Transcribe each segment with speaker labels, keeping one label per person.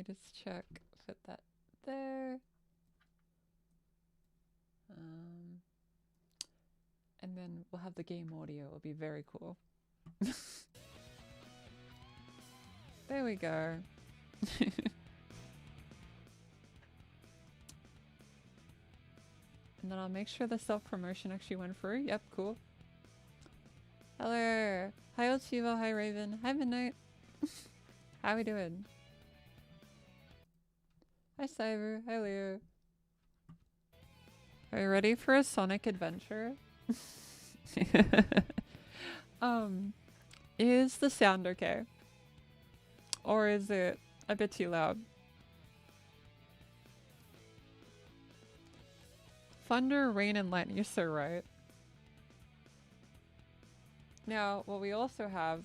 Speaker 1: me just check. Fit that there. And then we'll have the game audio. It'll be very cool. There we go. And then I'll make sure the self-promotion actually went through. Yep, cool. Hello. Hi, Old Shiva. Hi, Raven. Hi, Midnight. How we doing? Hi, Cyber. Hi, Leo. Are you ready for a Sonic adventure? Is the sound okay? Or is it a bit too loud? Thunder, rain, and lightning. You're so right. Now, what we also have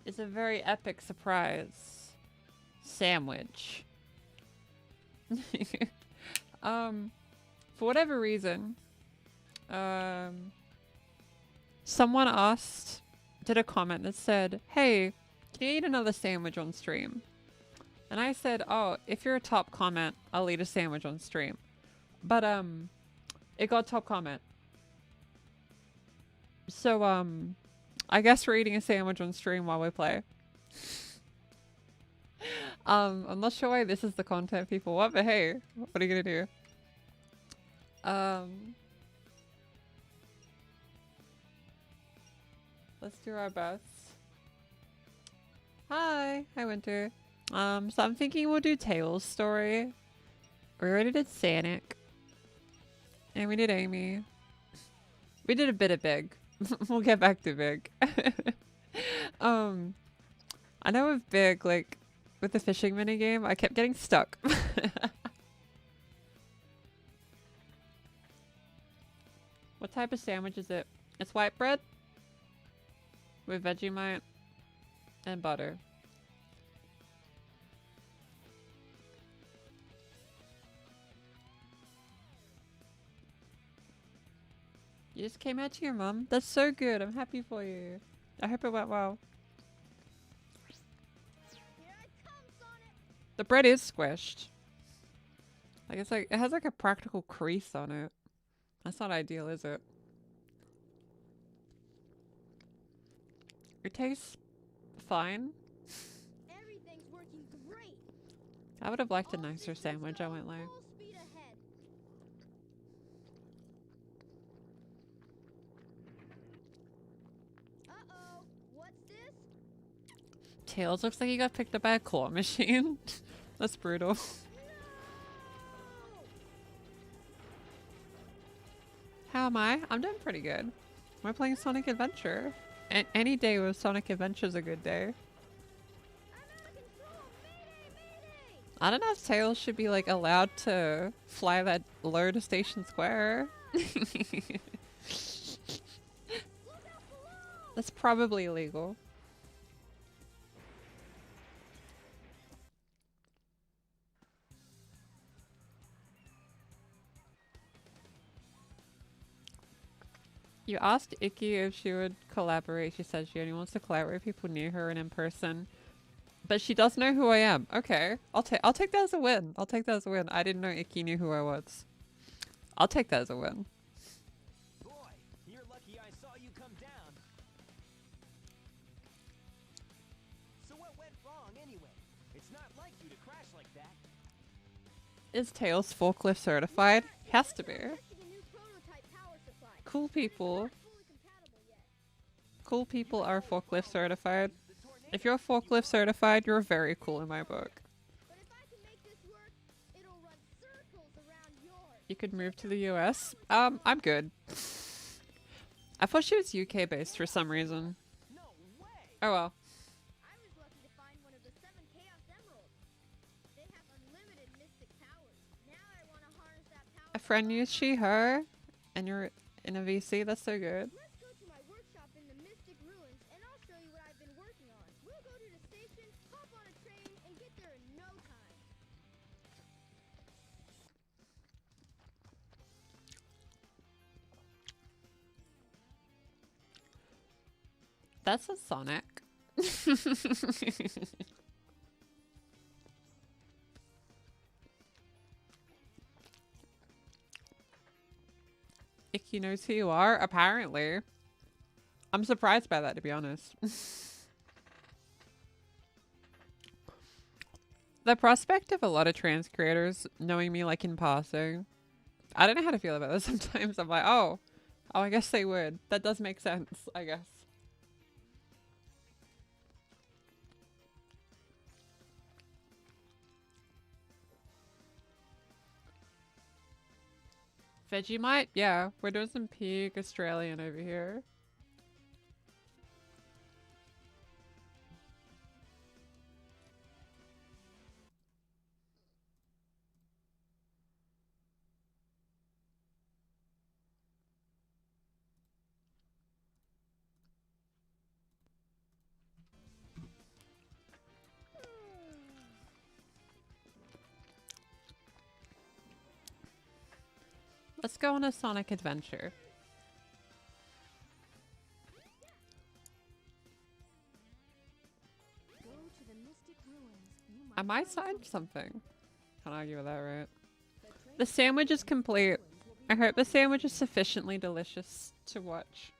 Speaker 1: is a very epic surprise sandwich. For whatever reason, someone did a comment that said, hey, can you eat another sandwich on stream? And I said, oh, if you're a top comment, I'll eat a sandwich on stream. But, it got top comment. So, I guess we're eating a sandwich on stream while we play. I'm not sure why this is the content people want, but hey, what are you gonna do? Let's do our best. Hi, Winter. So I'm thinking we'll do Tails' story. We already did Sonic. And we did Amy. We did a bit of Big. We'll get back to Big. I know with Big, like, with the fishing minigame, I kept getting stuck. What type of sandwich is it? It's white bread with Vegemite and butter. You just came out to your mum? That's so good. I'm happy for you. I hope it went well. The bread is squished. Like, it's like, it has like a practical crease on it. That's not ideal, is it? It tastes fine.
Speaker 2: Everything's working great.
Speaker 1: I would have liked a nicer sandwich, I won't lie.
Speaker 2: Uh-oh, what's this?
Speaker 1: Tails looks like he got picked up by a claw machine. That's brutal. How am I? I'm doing pretty good. We're playing Sonic Adventure. And any day with Sonic Adventure is a good day. I don't know if Tails should be like allowed to fly that low to Station Square. That's probably illegal. You asked Icky if she would collaborate. She said she only wants to collaborate with people near her and in person. But she does know who I am. Okay. I'll take that as a win. I'll take that as a win. I didn't know Icky knew who I was. I'll take that as a win.
Speaker 3: Boy, you're lucky I saw you come down. So what went wrong anyway? It's not like you to crash like that.
Speaker 1: Is Tails forklift certified? He has to be. Cool people. Cool people are forklift certified. If you're forklift certified, you're very cool in my book. You could move to the US. I'm good. I thought she was UK based for some reason. Oh well. A friend used she, her, and you're in a VC? That's so good.
Speaker 2: Let's go to my workshop in the Mystic Ruins, and I'll show you what I've been working on. We'll go to the station, hop on a train, and get there in no time.
Speaker 1: That's a Sonic. Icky knows who you are, apparently. I'm surprised by that, to be honest. The prospect of a lot of trans creators knowing me like in passing, I don't know how to feel about this. Sometimes I'm like, oh, I guess they would. That does make sense, I guess. Vegemite? Yeah, we're doing some peak Australian over here. Let's go on a Sonic adventure.
Speaker 2: Go to the Mystic Ruins. You
Speaker 1: I might
Speaker 2: find
Speaker 1: sign something. Can't argue with that, right?
Speaker 2: The train
Speaker 1: The sandwich is complete.
Speaker 2: ruins will be
Speaker 1: I hope the sandwich is sufficiently delicious to watch.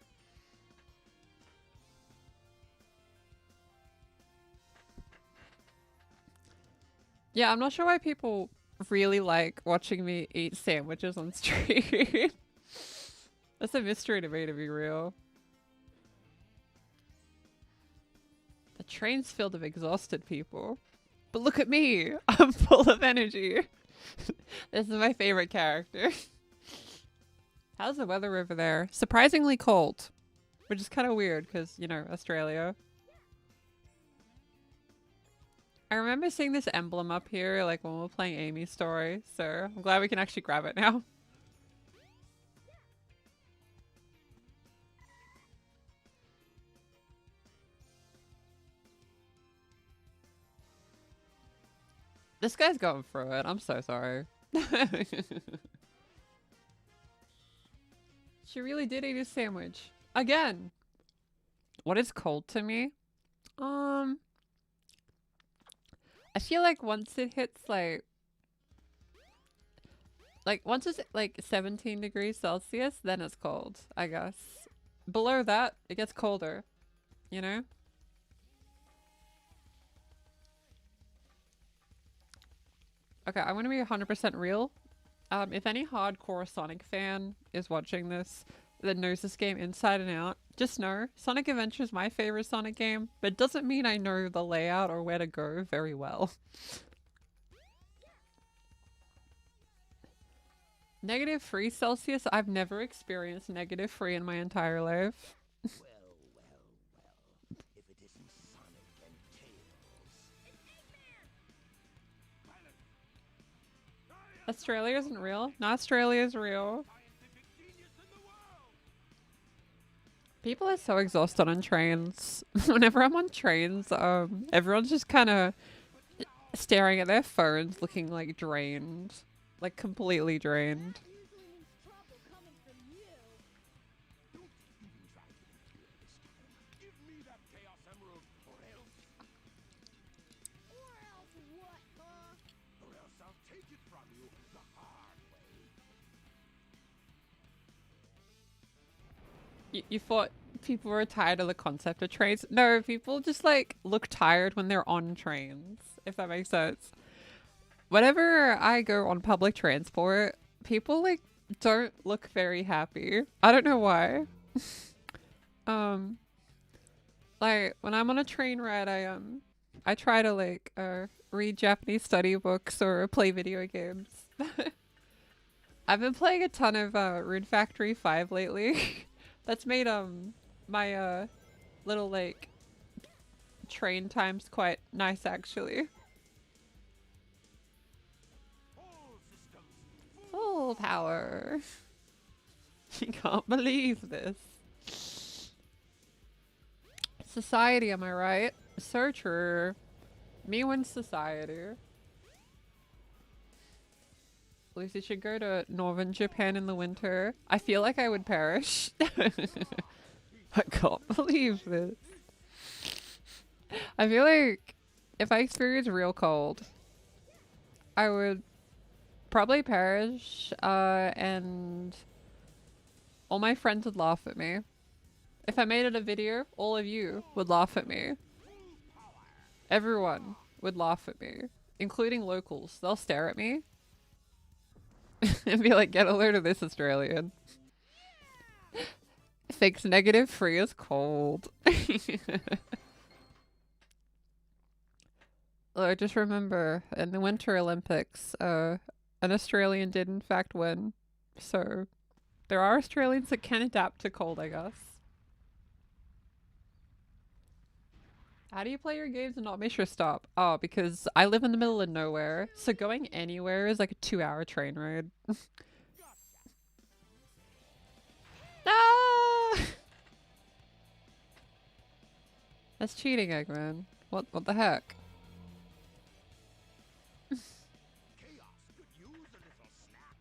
Speaker 1: Yeah, I'm not sure why people really like watching me eat sandwiches on stream. That's a mystery to me, to be real. The train's filled with exhausted people. But look at me! I'm full of energy. This is my favorite character. How's the weather over there? Surprisingly cold. Which is kind of weird because, you know, Australia. I remember seeing this emblem up here, like when we were playing Amy's story, so I'm glad we can actually grab it now. This guy's going through it. I'm so sorry. She really did eat a sandwich. Again. What is cold to me? I feel like once it hits like once it's like 17 degrees Celsius, then it's cold, I guess. Below that, it gets colder, you know? Okay, I'm gonna be 100% real. If any hardcore Sonic fan is watching this that knows this game inside and out, just know Sonic Adventure is my favorite Sonic game, but it doesn't mean I know the layout or where to go very well. -3 Celsius? I've never experienced -3 in my entire life.
Speaker 3: Well, if it isn't Sonic and Tails.
Speaker 1: Australia isn't real? No, Australia is real. People are so exhausted on trains. Whenever I'm on trains, everyone's just kind of staring at their phones, looking like drained, like completely drained.
Speaker 2: That usually means trouble coming from you.
Speaker 3: Don't even try to interfere this time. Give me that Chaos Emerald, or else
Speaker 2: Or else what, huh?
Speaker 3: I'll take it from you the hard way.
Speaker 1: You thought people were tired of the concept of trains? No, people just like look tired when they're on trains, if that makes sense. Whenever I go on public transport, people like don't look very happy. I don't know why. Like when I'm on a train ride, I try to like read Japanese study books or play video games. I've been playing a ton of Rune Factory 5 lately. That's made my little like train times quite nice actually.
Speaker 3: All systems
Speaker 1: Full power. You can't believe this. Society, am I right? So true. Me wins society. Lucy should go to northern Japan in the winter. I feel like I would perish. I can't believe this. I feel like if I experience real cold, I would probably perish and All my friends would laugh at me. If I made it a video, all of you would laugh at me. Everyone would laugh at me, including locals. They'll stare at me and be like, get a load of this Australian. Thinks negative, free is cold. Oh, just remember, in the Winter Olympics, an Australian did in fact win. So, there are Australians that can adapt to cold, I guess. How do you play your games and not miss your stop? Oh, because I live in the middle of nowhere, so going anywhere is like a 2-hour train ride. Ah! That's cheating, Eggman. What the heck?
Speaker 3: Chaos could use a little snack.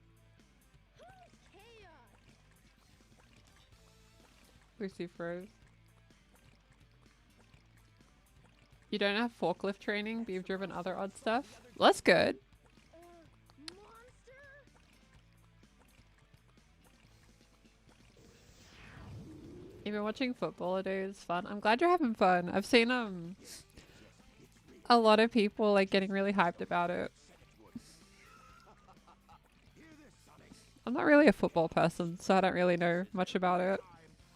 Speaker 2: Chaos.
Speaker 1: Lucy froze. You don't have forklift training, but you've driven other odd stuff? Well, that's good.
Speaker 2: Monster.
Speaker 1: You've been watching football all day, it's fun. I'm glad you're having fun. I've seen a lot of people like getting really hyped about it. I'm not really a football person, so I don't really know much about it.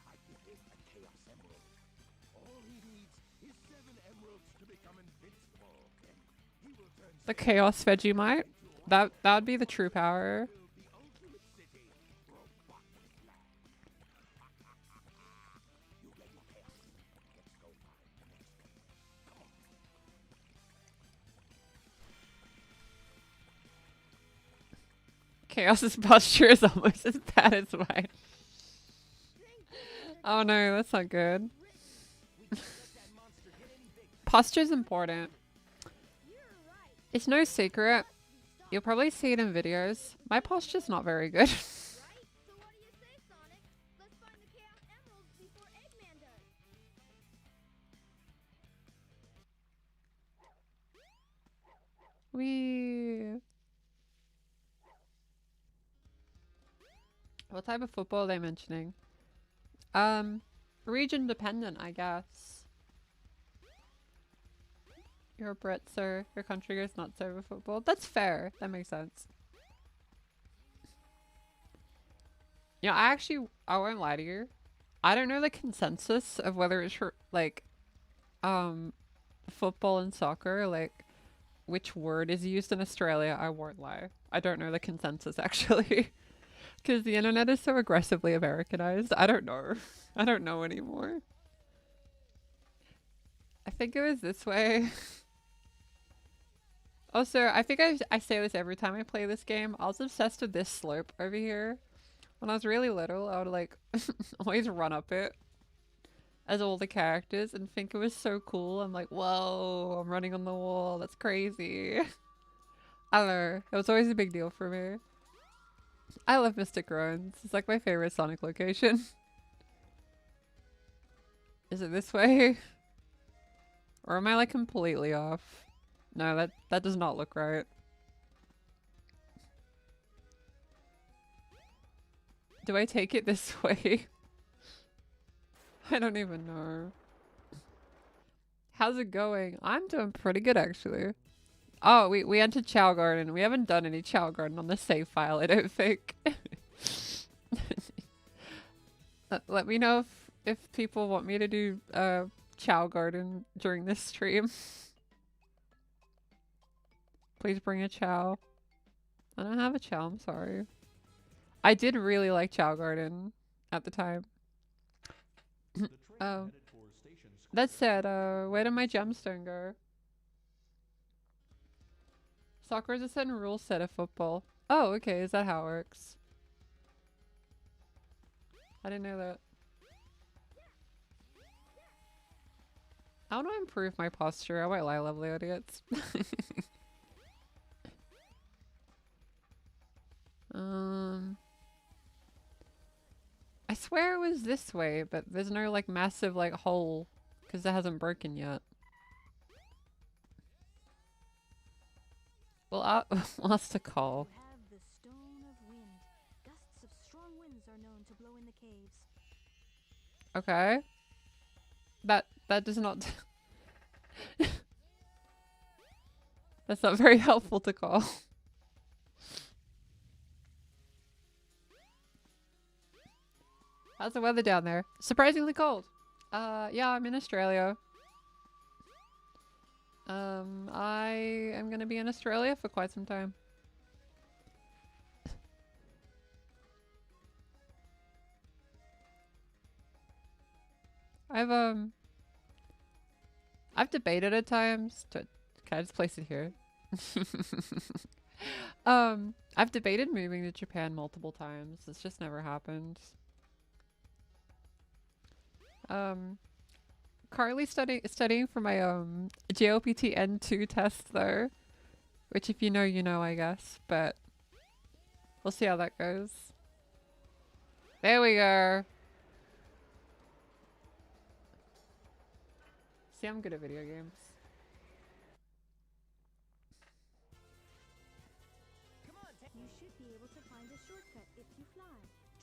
Speaker 3: I give him a Chaos Emerald. All he needs is 7 emeralds to become invincible. He will turn
Speaker 1: The Chaos Vegemite? That would be the true power.
Speaker 3: the ultimate city. Robot land. You ready, Chaos? Let's go find the next one. Come on.
Speaker 1: Chaos's posture is almost as bad as mine. Oh no, that's not good. Posture's important.
Speaker 2: You're right.
Speaker 1: It's no secret. You'll probably see it in videos. My posture's not very good.
Speaker 2: Right? So what do you say, Sonic? Let's find the Chaos Emeralds before Eggman does.
Speaker 1: Wee. What type of football are they mentioning? Region dependent, I guess. You're a Brit, so your country goes nuts over football. That's fair. That makes sense. Yeah, I won't lie to you. I don't know the consensus of whether it's like, football and soccer, like, which word is used in Australia. I won't lie. I don't know the consensus actually. Because the internet is so aggressively Americanized. I don't know. I don't know anymore. I think it was this way. Also, I think I say this every time I play this game. I was obsessed with this slope over here. When I was really little, I would like always run up it as all the characters and think it was so cool. I'm like, whoa, I'm running on the wall. That's crazy. I don't know. It was always a big deal for me. I love Mystic Ruins. It's like my favorite Sonic location. Is it this way? Or am I like completely off? No, that does not look right. Do I take it this way? I don't even know. How's it going? I'm doing pretty good actually. Oh, we entered Chow Garden. We haven't done any Chow Garden on the save file, I don't think. Let me know if people want me to do Chow Garden during this stream. Please bring a Chow. I don't have a Chow, I'm sorry. I did really like Chow Garden at the time. Oh. That said, where did my gemstone go? Soccer is a certain rule set of football. Oh, okay, is that how it works? I didn't know that. I want to improve my posture. I won't lie, lovely idiots. I swear it was this way, but there's no like massive like hole because it hasn't broken yet. Well, I'll ask to call.
Speaker 4: You have the Stone of Wind. Gusts of strong winds are known to blow in the cave.
Speaker 1: Okay. That does not that's not very helpful to call. How's the weather down there? Surprisingly cold. Yeah, I'm in Australia. I am gonna be in Australia for quite some time. I've I've debated at times to, can I just place it here? I've debated moving to Japan multiple times. It's just never happened. Currently studying for my JLPT N2 test though, which if you know, you know, I guess, but we'll see how that goes. There we go. See, I'm good at video games.
Speaker 2: You should be able to find a shortcut if you fly.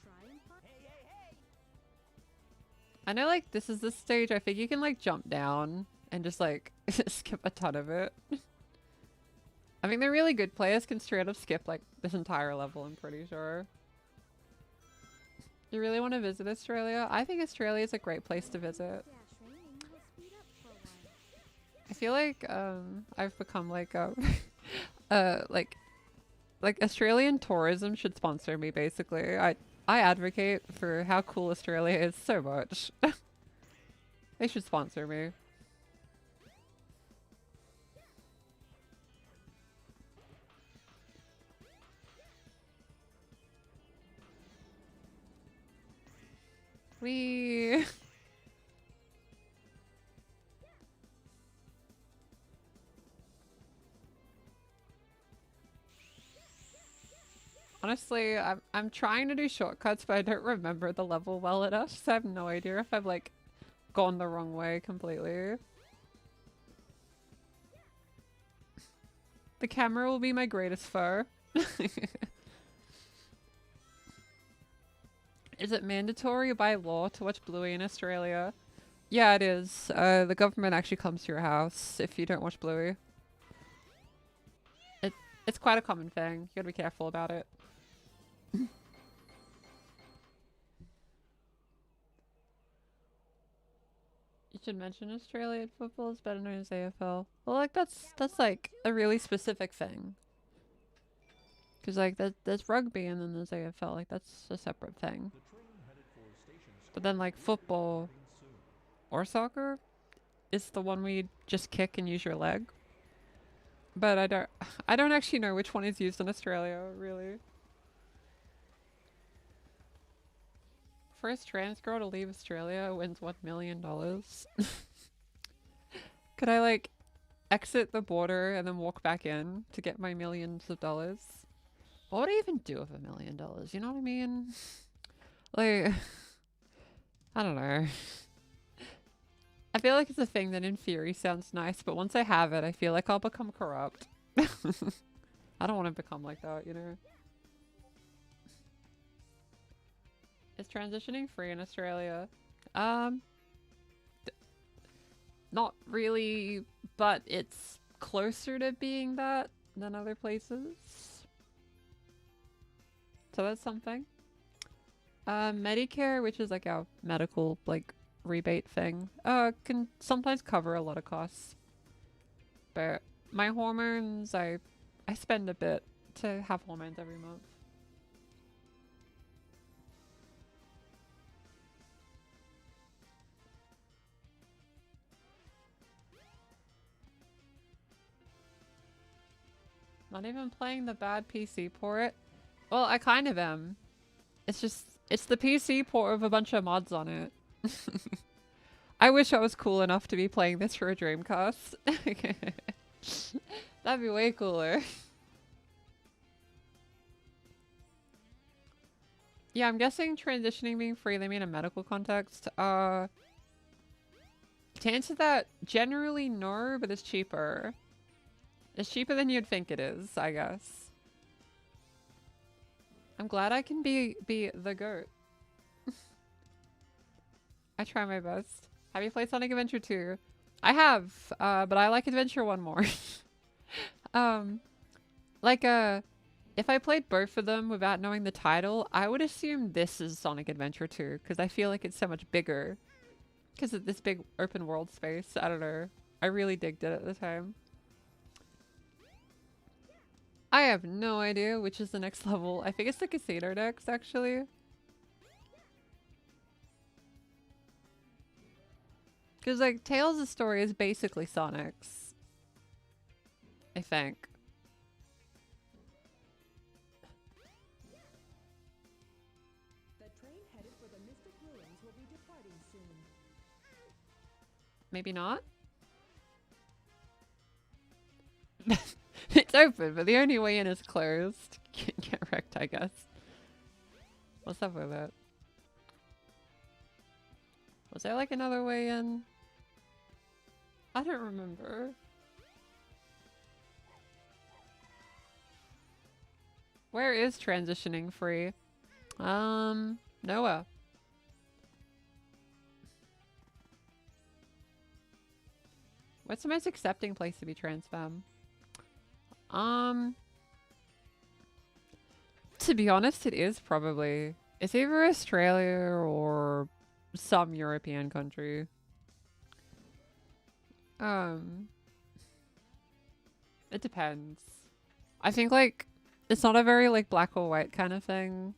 Speaker 2: Try and find. Hey, hey, hey!
Speaker 1: I know, like, this is the stage I think you can, like, jump down and just, like, skip a ton of it. I mean, they're really good players can straight up skip, like, this entire level, I'm pretty sure. You really want to visit Australia? I think Australia is a great place to visit. I feel like, I've become, like, like, Australian tourism should sponsor me, basically. I advocate for how cool Australia is so much. They should sponsor me. We honestly, I'm trying to do shortcuts, but I don't remember the level well enough, so I have no idea if I've like gone the wrong way completely. The camera will be my greatest foe. Is it mandatory by law to watch Bluey in Australia? Yeah, it is. The government actually comes to your house if you don't watch Bluey. It's quite a common thing. You gotta be careful about it. You should mention Australian football is better known as AFL. Well, like that's like a really specific thing. Cause like there's rugby and then there's AFL. Like that's a separate thing. But then like football or soccer is the one where you just kick and use your leg. But I don't actually know which one is used in Australia really. First trans girl to leave Australia wins $1 million. Could I like exit the border and then walk back in to get my millions of dollars? What would I even do with $1 million? You know what I mean? Like, I don't know. I feel like it's a thing that in theory sounds nice, but once I have it, I feel like I'll become corrupt. I don't want to become like that, you know? Is transitioning free in Australia? Not really, but it's closer to being that than other places. So that's something. Medicare, which is like a medical like rebate thing, can sometimes cover a lot of costs. But my hormones, I spend a bit to have hormones every month. Not even playing the bad PC port. Well, I kind of am. It's just, it's the PC port with a bunch of mods on it. I wish I was cool enough to be playing this for a Dreamcast. That'd be way cooler. Yeah, I'm guessing transitioning being free, they mean a medical context. To answer that, generally no, but it's cheaper. It's cheaper than you'd think it is, I guess. I'm glad I can be the goat. I try my best. Have you played Sonic Adventure 2? I have, but I like Adventure 1 more. um, like, if I played both of them without knowing the title, I would assume this is Sonic Adventure 2, because I feel like it's so much bigger. Because of this big open world space. I don't know. I really digged it at the time. I have no idea which is the next level. I think it's the Casino next, actually. Because, like, Tails' story is basically Sonic's. I think.
Speaker 4: The train headed for the Mystic Ruins will be departing soon.
Speaker 1: Maybe not? It's open, but the only way in is closed. Can't get wrecked, I guess. What's up with it? Was there like another way in? I don't remember. Where is transitioning free? Noah. What's the most accepting place to be trans femme? To be honest, it is probably. It's either Australia or some European country. It depends. I think like it's not a very like black or white kind of thing.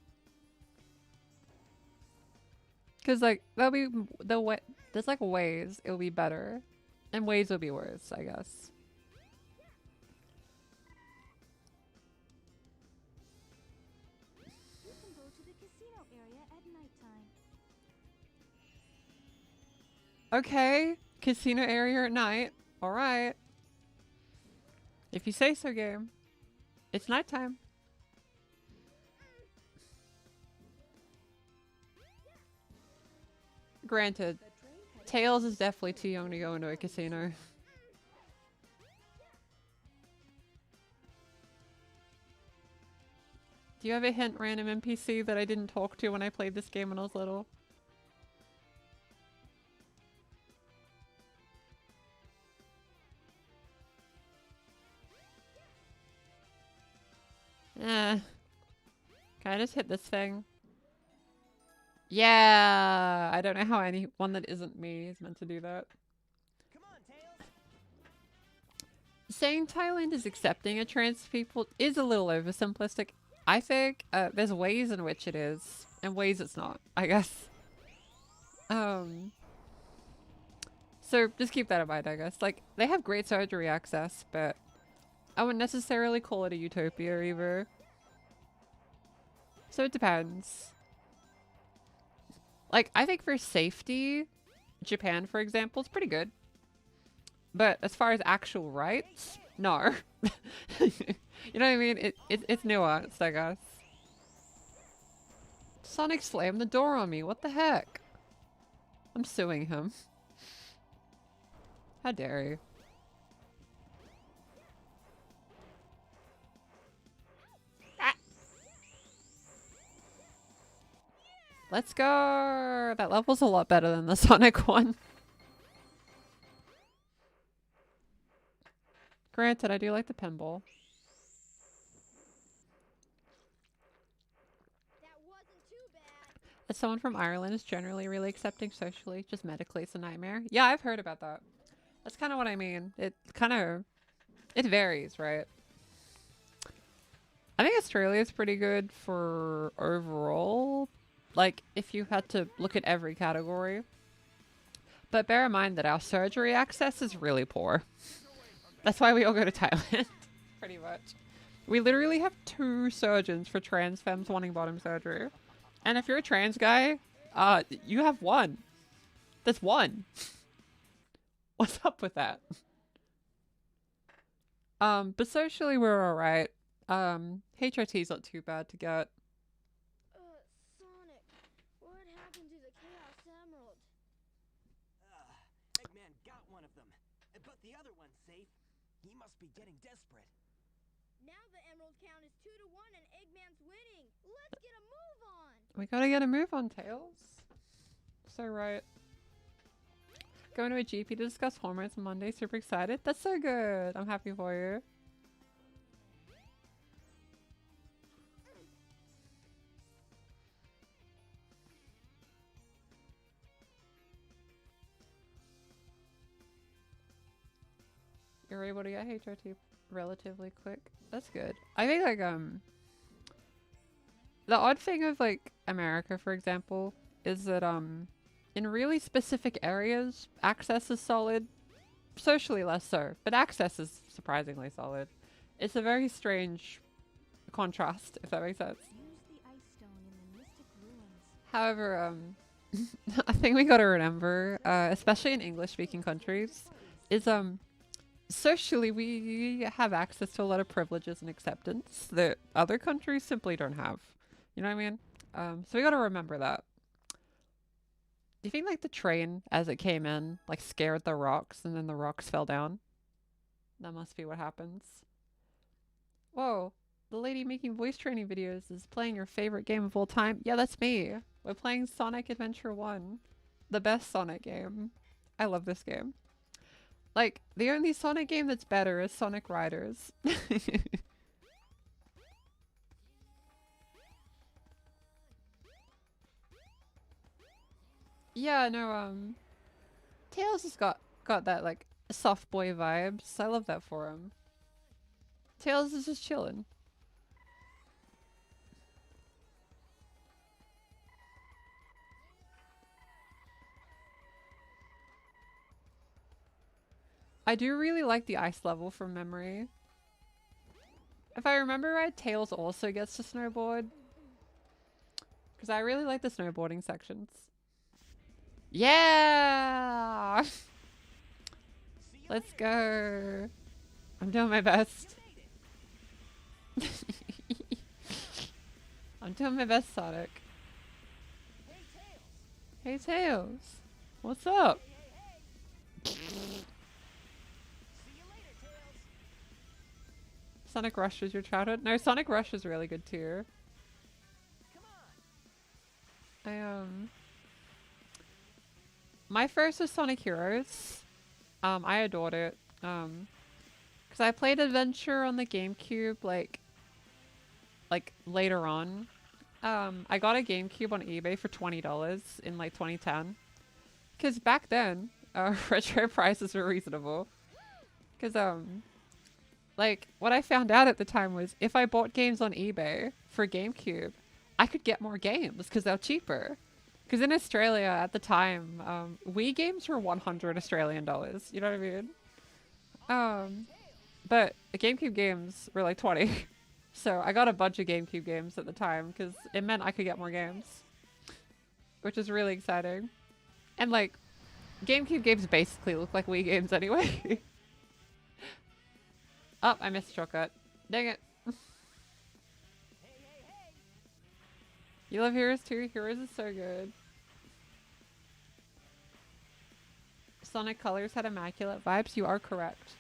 Speaker 1: Cause like there'll be there's like ways it'll be better, and ways will be worse, I guess.
Speaker 2: You can go to the casino area at nighttime.
Speaker 1: Okay, casino area at night. All right. If you say so, game. It's nighttime. Granted, Tails is definitely too young to go into a casino. Do you have a hint, random NPC, that I didn't talk to when I played this game when I was little? Can I just hit this thing? Yeah! I don't know how anyone that isn't me is meant to do that.
Speaker 3: Come on, Tails.
Speaker 1: Saying Thailand is accepting of trans people is a little oversimplistic. I think there's ways in which it is, and ways it's not, I guess. So just keep that in mind, I guess. Like, they have great surgery access, but I wouldn't necessarily call it a utopia either. So it depends. Like, I think for safety, Japan, for example, is pretty good. But as far as actual rights, no. You know what I mean? It's nuanced, I guess. Sonic slammed the door on me. What the heck? I'm suing him. How dare you? Ah. Let's go! That level's a lot better than the Sonic one. Granted, I do like the pinball.
Speaker 2: That wasn't too bad.
Speaker 1: As someone from Ireland is generally really accepting socially, just medically it's a nightmare. Yeah, I've heard about that. That's kind of what I mean. It varies, right? I think Australia is pretty good for overall, like if you had to look at every category. But bear in mind that our surgery access is really poor. That's why we all go to Thailand, pretty much. We literally have 2 surgeons for trans femmes wanting bottom surgery. And if you're a trans guy, you have 1. That's 1. What's up with that? But socially we're alright. HRT's not too bad to get.
Speaker 2: Sonic, what happened to the Chaos Emerald?
Speaker 3: Eggman got one of them, but the other one's safe. He must be getting desperate.
Speaker 2: Now the emerald count is 2-1 and Eggman's winning. Let's get a move on.
Speaker 1: We gotta get a move on, Tails. So right. Going to a GP to discuss hormones on Monday. Super excited. That's so good. I'm happy for you. You're able to get HRT relatively quick. That's good. I think like the odd thing of like America, for example, is that in really specific areas access is solid. Socially less so, but access is surprisingly solid. It's a very strange contrast, if that makes sense.
Speaker 2: Use the ice stone in the mystic ruins.
Speaker 1: However, I think we gotta remember, especially in English-speaking countries, is socially we have access to a lot of privileges and acceptance that other countries simply don't have. You know what I mean? So we gotta remember that. Do you think like the train as it came in like scared the rocks and then the rocks fell down? That must be what happens. Whoa, the lady making voice training videos is playing your favorite game of all time. Yeah, that's me. We're playing Sonic Adventure 1. The best Sonic game. I love this game. Like, the only Sonic game that's better is Sonic Riders. Yeah, no, Tails has got that like soft boy vibes. I love that for him. Tails is just chilling. I do really like the ice level from memory. If I remember right, Tails also gets to snowboard. Because I really like the snowboarding sections. Yeah! Let's go. I'm doing my best. I'm doing my best, Sonic. Hey, Tails. What's up? Sonic Rush was your childhood? No, Sonic Rush is really good too. My first was Sonic Heroes. I adored it. Because I played Adventure on the GameCube, like later on. I got a GameCube on eBay for $20 in like 2010. Because back then, retro prices were reasonable. Because, like, what I found out at the time was if I bought games on eBay for GameCube, I could get more games because they're cheaper. Because in Australia at the time, Wii games were 100 Australian dollars. You know what I mean? But GameCube games were like 20. So I got a bunch of GameCube games at the time because it meant I could get more games. Which is really exciting. And like, GameCube games basically look like Wii games anyway. Oh, I missed a shortcut. Dang it. You love Heroes too? Heroes is so good. Sonic Colors had immaculate vibes. You are correct.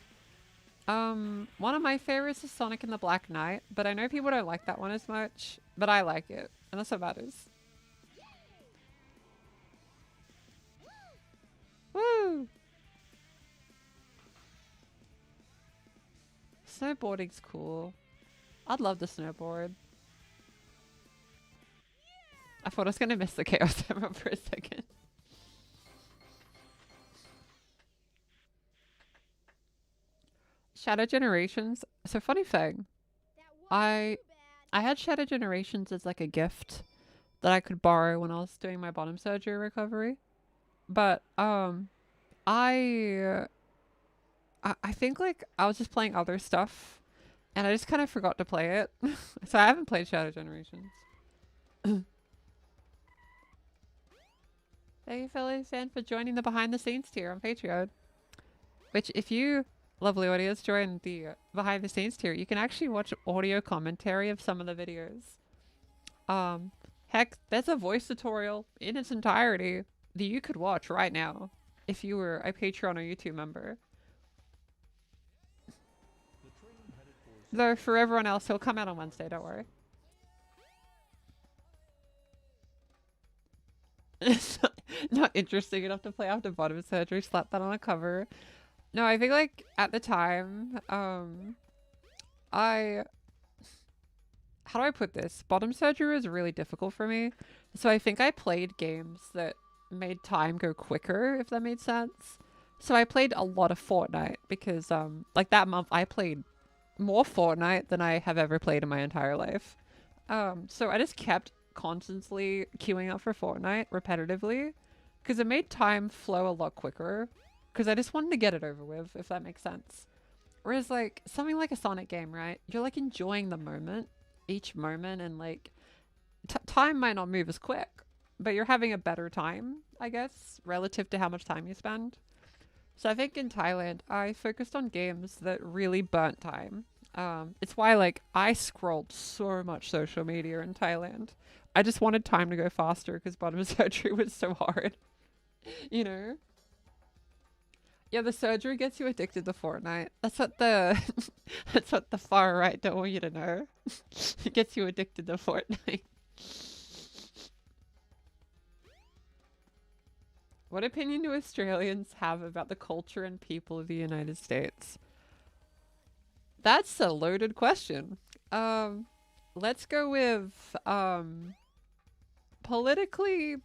Speaker 1: One of my favorites is Sonic and the Black Knight, but I know people don't like that one as much, but I like it, and that's what matters. Woo! Snowboarding's cool. I'd love to snowboard. I thought I was gonna miss the Chaos Emerald for a second. Shadow Generations. So funny thing, I had Shadow Generations as like a gift that I could borrow when I was doing my bottom surgery recovery. But I think like I was just playing other stuff and I just kind of forgot to play it. So I haven't played Shadow Generations. Thank you, fellow fan, for joining the behind the scenes tier on Patreon. Which, if you, lovely audience, join the behind the scenes tier, you can actually watch audio commentary of some of the videos. Heck, there's a voice tutorial in its entirety that you could watch right now if you were a Patreon or YouTube member. Though for everyone else, he'll come out on Wednesday, don't worry. Not interesting enough to play after bottom surgery. Slap that on a cover. No, I think like at the time, I how do I put this? Bottom surgery was really difficult for me. So I think I played games that made time go quicker, if that made sense. So I played a lot of Fortnite because like that month I played more Fortnite than I have ever played in my entire life. So I just kept constantly queuing up for Fortnite repetitively because it made time flow a lot quicker because I just wanted to get it over with, if that makes sense. Whereas like something like a Sonic game, right? You're like enjoying the moment, each moment, and like time might not move as quick, but you're having a better time, I guess, relative to how much time you spend. So I think in Thailand, I focused on games that really burnt time. It's why like I scrolled so much social media in Thailand. I just wanted time to go faster because bottom surgery was so hard, you know? Yeah, the surgery gets you addicted to Fortnite. That's what the that's what the far right don't want you to know. It gets you addicted to Fortnite. What opinion do Australians have about the culture and people of the United States? That's a loaded question. Let's go with politically,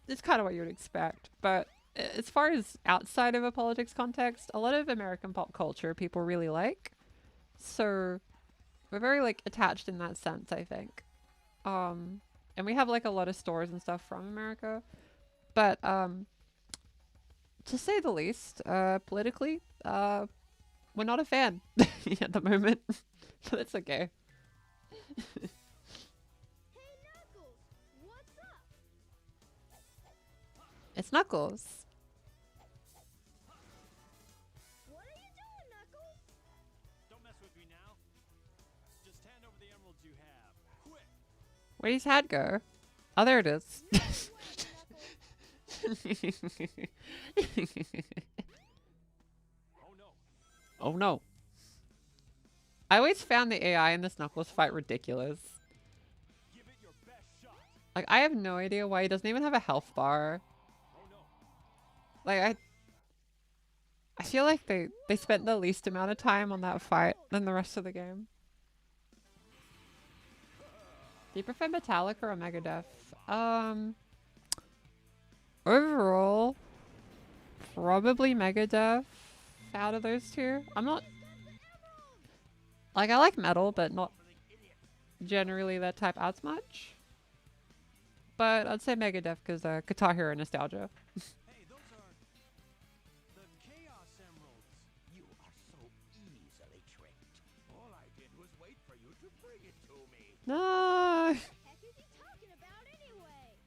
Speaker 1: it's kind of what you would expect, but as far as outside of a politics context, a lot of American pop culture people really like. So we're very like attached in that sense, I think. And we have like a lot of stores and stuff from America. But to say the least, politically, we're not a fan at the moment. So that's okay.
Speaker 2: Hey, Knuckles! What's up?
Speaker 1: It's Knuckles.
Speaker 2: What are you doing, Knuckles?
Speaker 5: Don't mess with me now. Just hand over the emeralds you have. Quick!
Speaker 1: Where'd his hat go? Oh, there it is.
Speaker 5: Oh no.
Speaker 1: Oh no. I always found the AI in this Knuckles fight ridiculous.
Speaker 5: Give it your best shot.
Speaker 1: Like, I have no idea why he doesn't even have a health bar.
Speaker 5: Oh no.
Speaker 1: Like, I feel like they spent the least amount of time on that fight than the rest of the game. Do you prefer Metallic or Megadeth? Overall, probably Megadeth out of those two. I'm not... Like, I like metal, but not generally that type as much. But I'd say Megadeth because Guitar Hero nostalgia.
Speaker 5: Hey, those are the Chaos Emeralds.
Speaker 3: You are so easily tricked. All I did was wait for you to bring it to me.
Speaker 1: No.
Speaker 2: What the heck is he talking about anyway?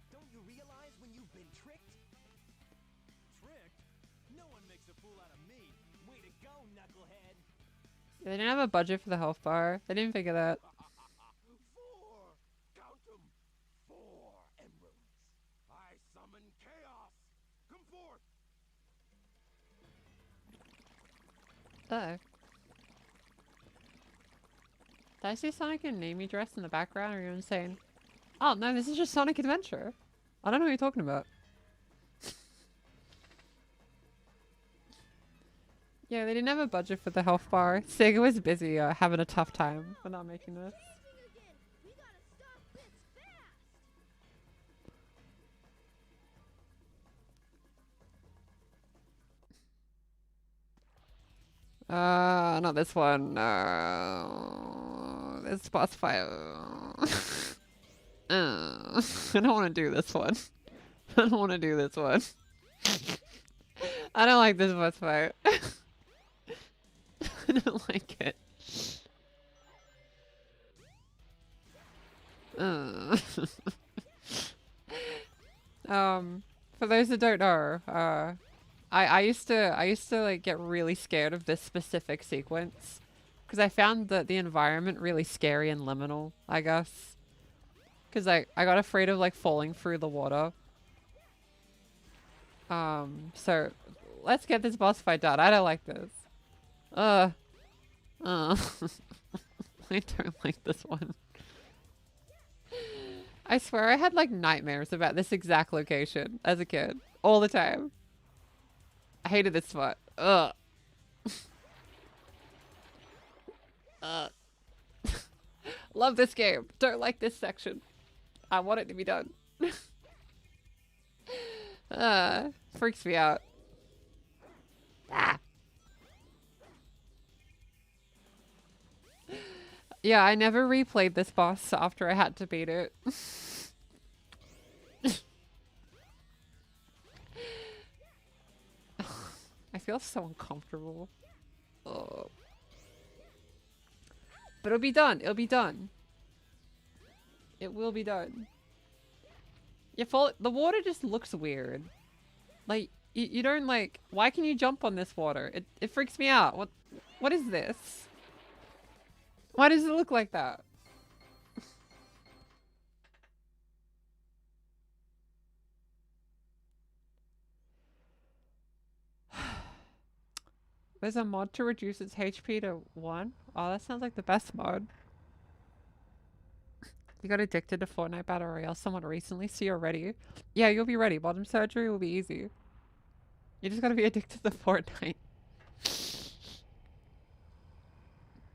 Speaker 5: Don't you realize when you've been tricked? Tricked? No one makes a fool out of me. Way to go, knucklehead.
Speaker 1: They didn't have a budget for the health bar. They didn't figure that.
Speaker 3: 4! Count 'em! 4 emeralds. I summon chaos. Come forth.
Speaker 1: Oh. Did I see Sonic in Namie dress in the background, or are you insane? Oh no, this is just Sonic Adventure. I don't know what you're talking about. Yeah, they didn't have a budget for the health bar. Sega was busy having a tough time for not making this.
Speaker 2: Changing again. We gotta stop this fast.
Speaker 1: Not this one. This boss fight. I don't want to do this one. I don't want to do this one. I don't like this boss fight. I don't like it. For those that don't know, I used to like get really scared of this specific sequence because I found that the environment really scary and liminal, I guess. Because I got afraid of like falling through the water. So let's get this boss fight done. I don't like this. I don't like this one. I swear I had like nightmares about this exact location as a kid. All the time. I hated this spot. Ugh. Ugh. Love this game. Don't like this section. I want it to be done. Freaks me out. Ah. Yeah, I never replayed this boss after I had to beat it. I feel so uncomfortable. Oh. But it'll be done. It'll be done. It will be done. The water just looks weird. Like, you don't like... Why can you jump on this water? It freaks me out. What is this? Why does it look like that? There's a mod to reduce its HP to 1. Oh, that sounds like the best mod. You got addicted to Fortnite Battle Royale somewhat recently, so you're ready. Yeah, you'll be ready. Bottom surgery will be easy. You just gotta be addicted to Fortnite.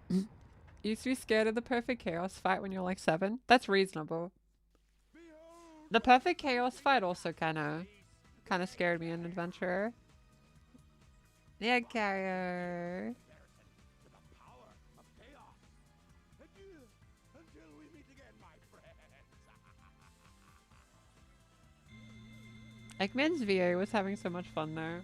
Speaker 1: You used to be scared of the Perfect Chaos fight when you're like 7? That's reasonable. The Perfect Chaos fight also kinda scared me in Adventurer. The egg carrier.
Speaker 3: To the power of chaos. Adieu, until we meet again, my friends.
Speaker 1: Eggman's VA was having so much fun there.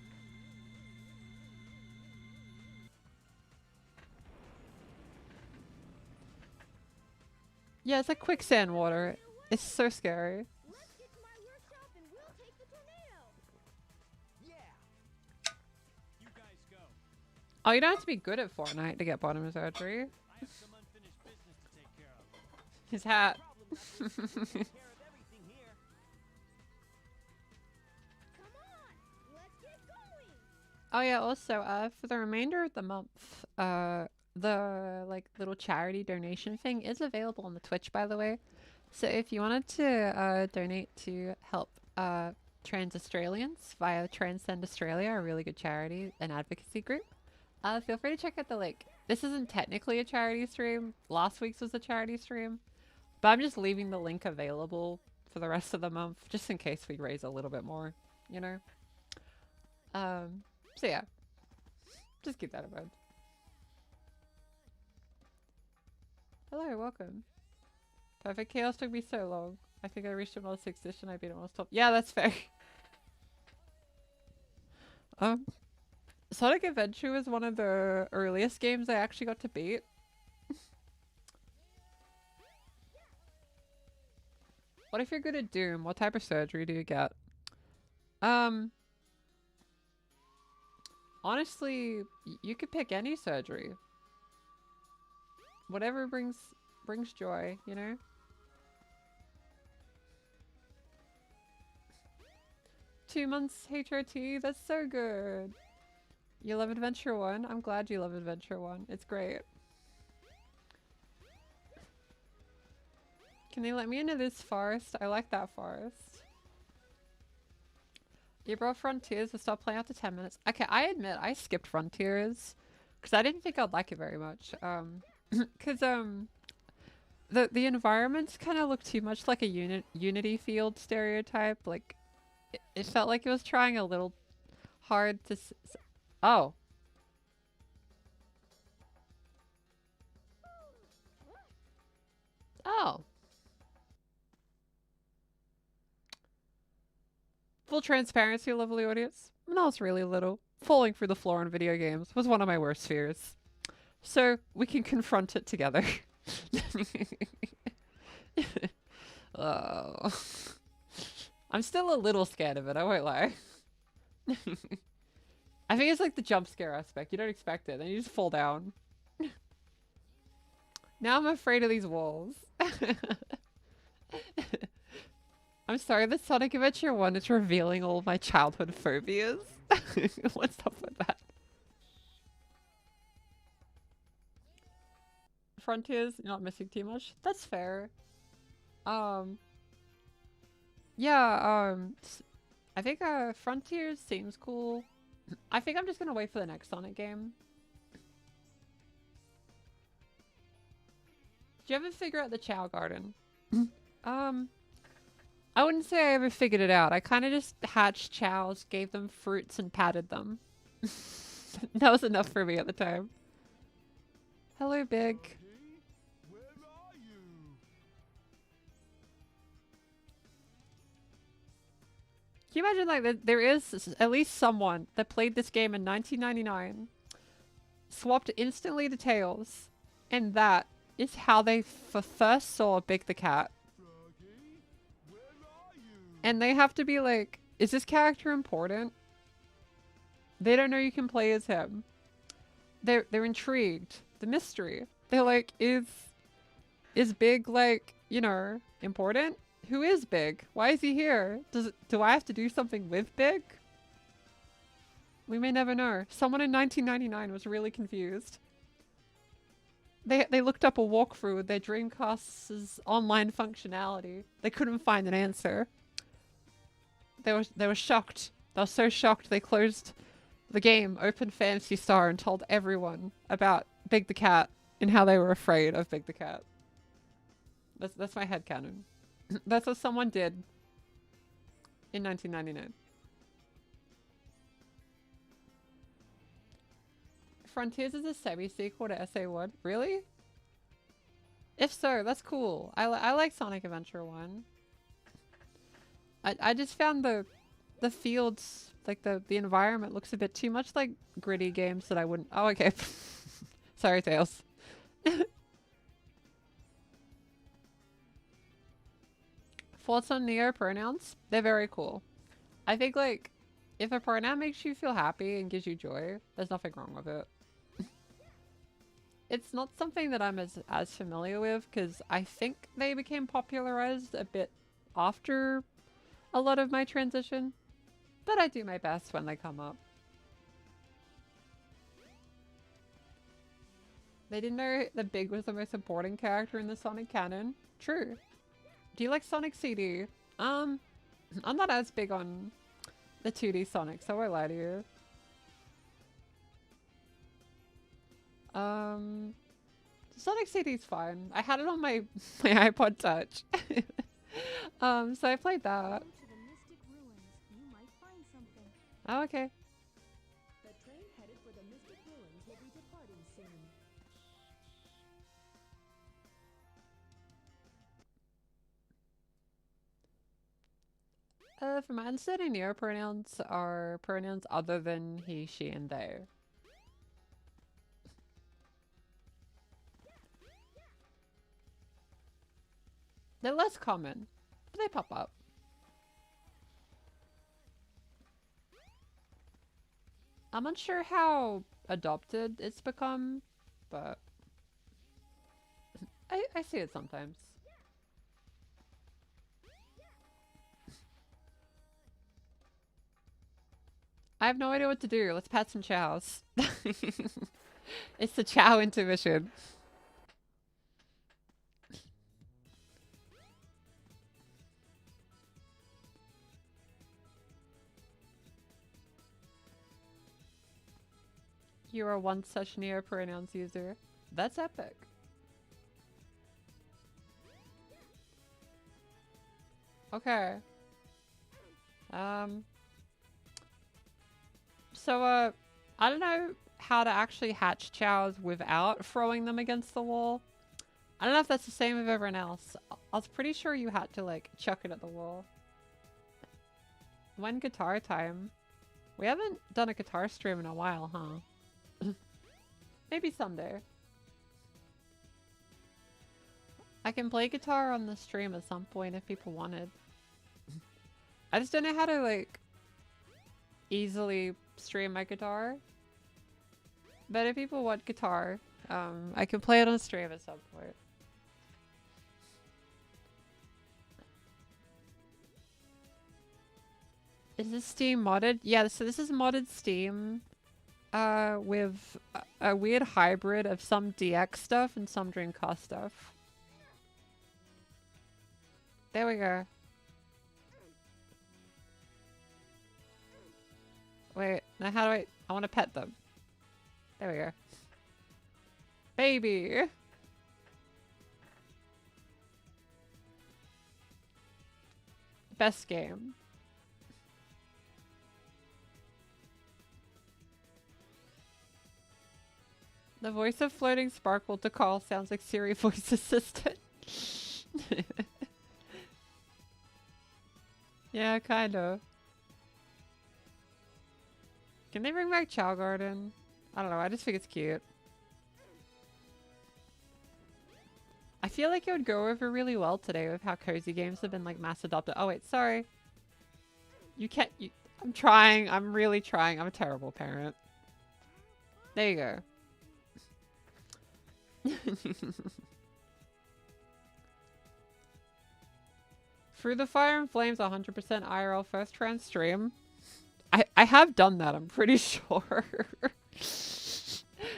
Speaker 1: Yeah, it's like quicksand water. It's so scary.
Speaker 2: Let's get to my workshop and we'll take the tornado.
Speaker 5: Yeah. You guys go.
Speaker 1: Oh, you don't have to be good at Fortnite to get bottom surgery.
Speaker 5: I have some unfinished business to take care of.
Speaker 1: His hat.
Speaker 5: Problem, Take care of everything here.
Speaker 2: Come on, let's get going.
Speaker 1: Oh yeah, also, for the remainder of the month, the like little charity donation thing is available on the Twitch, by the way. So if you wanted to donate to help trans Australians via Transcend Australia, a really good charity and advocacy group, feel free to check out the link. This isn't technically a charity stream. Last week's was a charity stream, but I'm just leaving the link available for the rest of the month, just in case we raise a little bit more, you know? So yeah, just keep that in mind. Hello, welcome. Perfect Chaos took me so long. I think I reached another 6th edition. I beat it on top. Yeah, that's fair. Sonic Adventure was one of the earliest games I actually got to beat. What if you're good at Doom? What type of surgery do you get? Honestly, you could pick any surgery. Whatever brings joy, you know? Two months HRT, that's so good. You love Adventure 1? I'm glad you love Adventure 1. It's great. Can they let me into this forest? I like that forest. You brought Frontiers, we'll stop playing after 10 minutes. Okay, I admit, I skipped Frontiers. Because I didn't think I'd like it very much. Because, the environments kind of look too much like a Unity field stereotype. Like, it felt like it was trying a little hard to oh. Oh. Full transparency, lovely audience. When I was really little, falling through the floor in video games was one of my worst fears. So, we can confront it together. Oh. I'm still a little scared of it, I won't lie. I think it's like the jump scare aspect. You don't expect it, then you just fall down. Now I'm afraid of these walls. I'm sorry, the Sonic Adventure 1 is revealing all of my childhood phobias. What's up with that? Frontiers, you're not missing too much. That's fair. Yeah, I think Frontiers seems cool. I think I'm just gonna wait for the next Sonic game. Did you ever figure out the Chow Garden? um, I wouldn't say I ever figured it out. I kind of just hatched chows, gave them fruits, and patted them. That was enough for me at the time. Hello, Big.
Speaker 3: Lucky, where are you?
Speaker 1: Can you imagine, like, that there is at least someone that played this game in 1999, swapped instantly to Tails, and that is how they first saw Big the Cat.
Speaker 3: Froggy, where are you?
Speaker 1: And they have to be like, is this character important? They don't know you can play as him. They're intrigued. The mystery. They're like, is Big, like, you know, important? Who is Big? Why is he here? Do I have to do something with Big? We may never know. Someone in 1999 was really confused. They looked up a walkthrough with their Dreamcast's online functionality. They couldn't find an answer. They were shocked. They were so shocked they closed the game, opened Phantasy Star, and told everyone about Big the Cat and how they were afraid of Big the Cat. That's my headcanon. That's what someone did in 1999. Frontiers is a semi-sequel to SA1. Really? If so, that's cool. I like Sonic Adventure 1. I just found the fields, like the environment looks a bit too much like gritty games that I wouldn't... Oh, okay. Sorry, Tails. Thoughts on Neo pronouns? They're very cool. I think, like, if a pronoun makes you feel happy and gives you joy, there's nothing wrong with it. It's not something that I'm as familiar with, because I think they became popularized a bit after a lot of my transition. But I do my best when they come up. They didn't know that Big was the most important character in the Sonic canon. True. Do you like Sonic CD? I'm not as big on the 2D Sonic, so I won't lie to you. Sonic CD's fine. I had it on my iPod Touch. So I played that.
Speaker 2: Go to the Mystic Ruins. You might find something.
Speaker 1: Oh, okay.
Speaker 4: The train headed for the Mystic Ruins will be departing soon.
Speaker 1: From my understanding, neopronouns are pronouns other than he, she, and they. They're less common, but they pop up. I'm unsure how adopted it's become, but I see it sometimes. I have no idea what to do. Let's pat some chows. It's the chow intermission. You are one such neopronouns user. That's epic. Okay. So, I don't know how to actually hatch chows without throwing them against the wall. I don't know if that's the same with everyone else. I was pretty sure you had to, like, chuck it at the wall. When guitar time? We haven't done a guitar stream in a while, huh? Maybe someday. I can play guitar on the stream at some point if people wanted. I just don't know how to, like, easily stream my guitar. But if people want guitar, I can play it on stream at some point. Is this Steam modded? Yeah, so this is modded Steam with a weird hybrid of some DX stuff and some Dreamcast stuff. There we go. Wait, now how do I want to pet them. There we go. Baby! Best game. The voice of Floating Sparkle to call sounds like Siri voice assistant. Yeah, kind of. Can they bring back Chow Garden? I don't know, I just think it's cute. I feel like it would go over really well today with how cozy games have been like mass adopted. Oh wait, sorry. You can't, I'm trying, I'm really trying. I'm a terrible parent. There you go. Through the Fire and Flames 100% IRL first trans stream. I have done that, I'm pretty sure.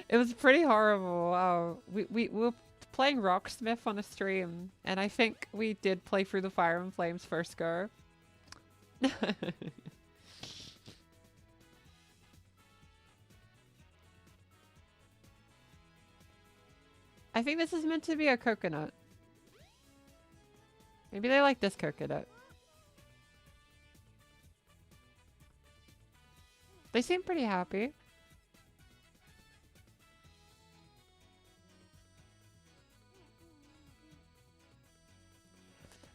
Speaker 1: It was pretty horrible. We were playing Rocksmith on a stream, and I think we did play Through the Fire and Flames first go. I think this is meant to be a coconut. Maybe they like this coconut. They seem pretty happy.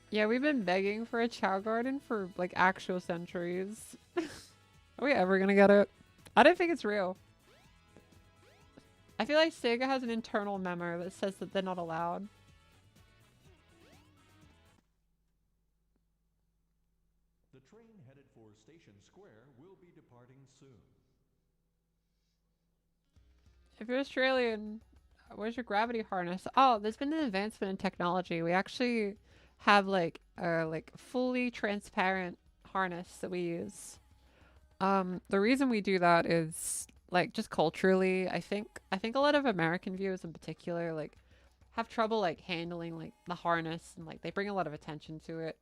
Speaker 1: Yeah, we've been begging for a Chow Garden for like actual centuries. Are we ever gonna get it? I don't think it's real. I feel like Sega has an internal memo that says that they're not allowed.
Speaker 6: The train headed for Station Square will be departing soon.
Speaker 1: If you're Australian, where's your gravity harness? Oh, there's been an advancement in technology. We actually have like a fully transparent harness that we use. The reason we do that is like just culturally, I think a lot of American viewers in particular like have trouble like handling like the harness, and like they bring a lot of attention to it.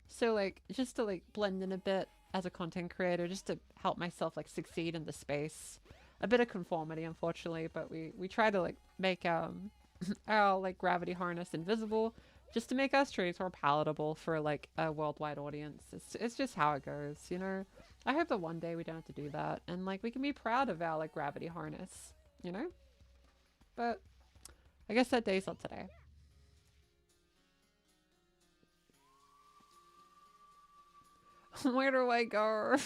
Speaker 1: So like just to like blend in a bit as a content creator, just to help myself like succeed in the space. A bit of conformity, unfortunately, but we try to like make our like gravity harness invisible, just to make our streams more palatable for like a worldwide audience. It's just how it goes, you know. I hope that one day we don't have to do that, and like we can be proud of our like gravity harness, you know. But I guess that day's not today. Where do I go?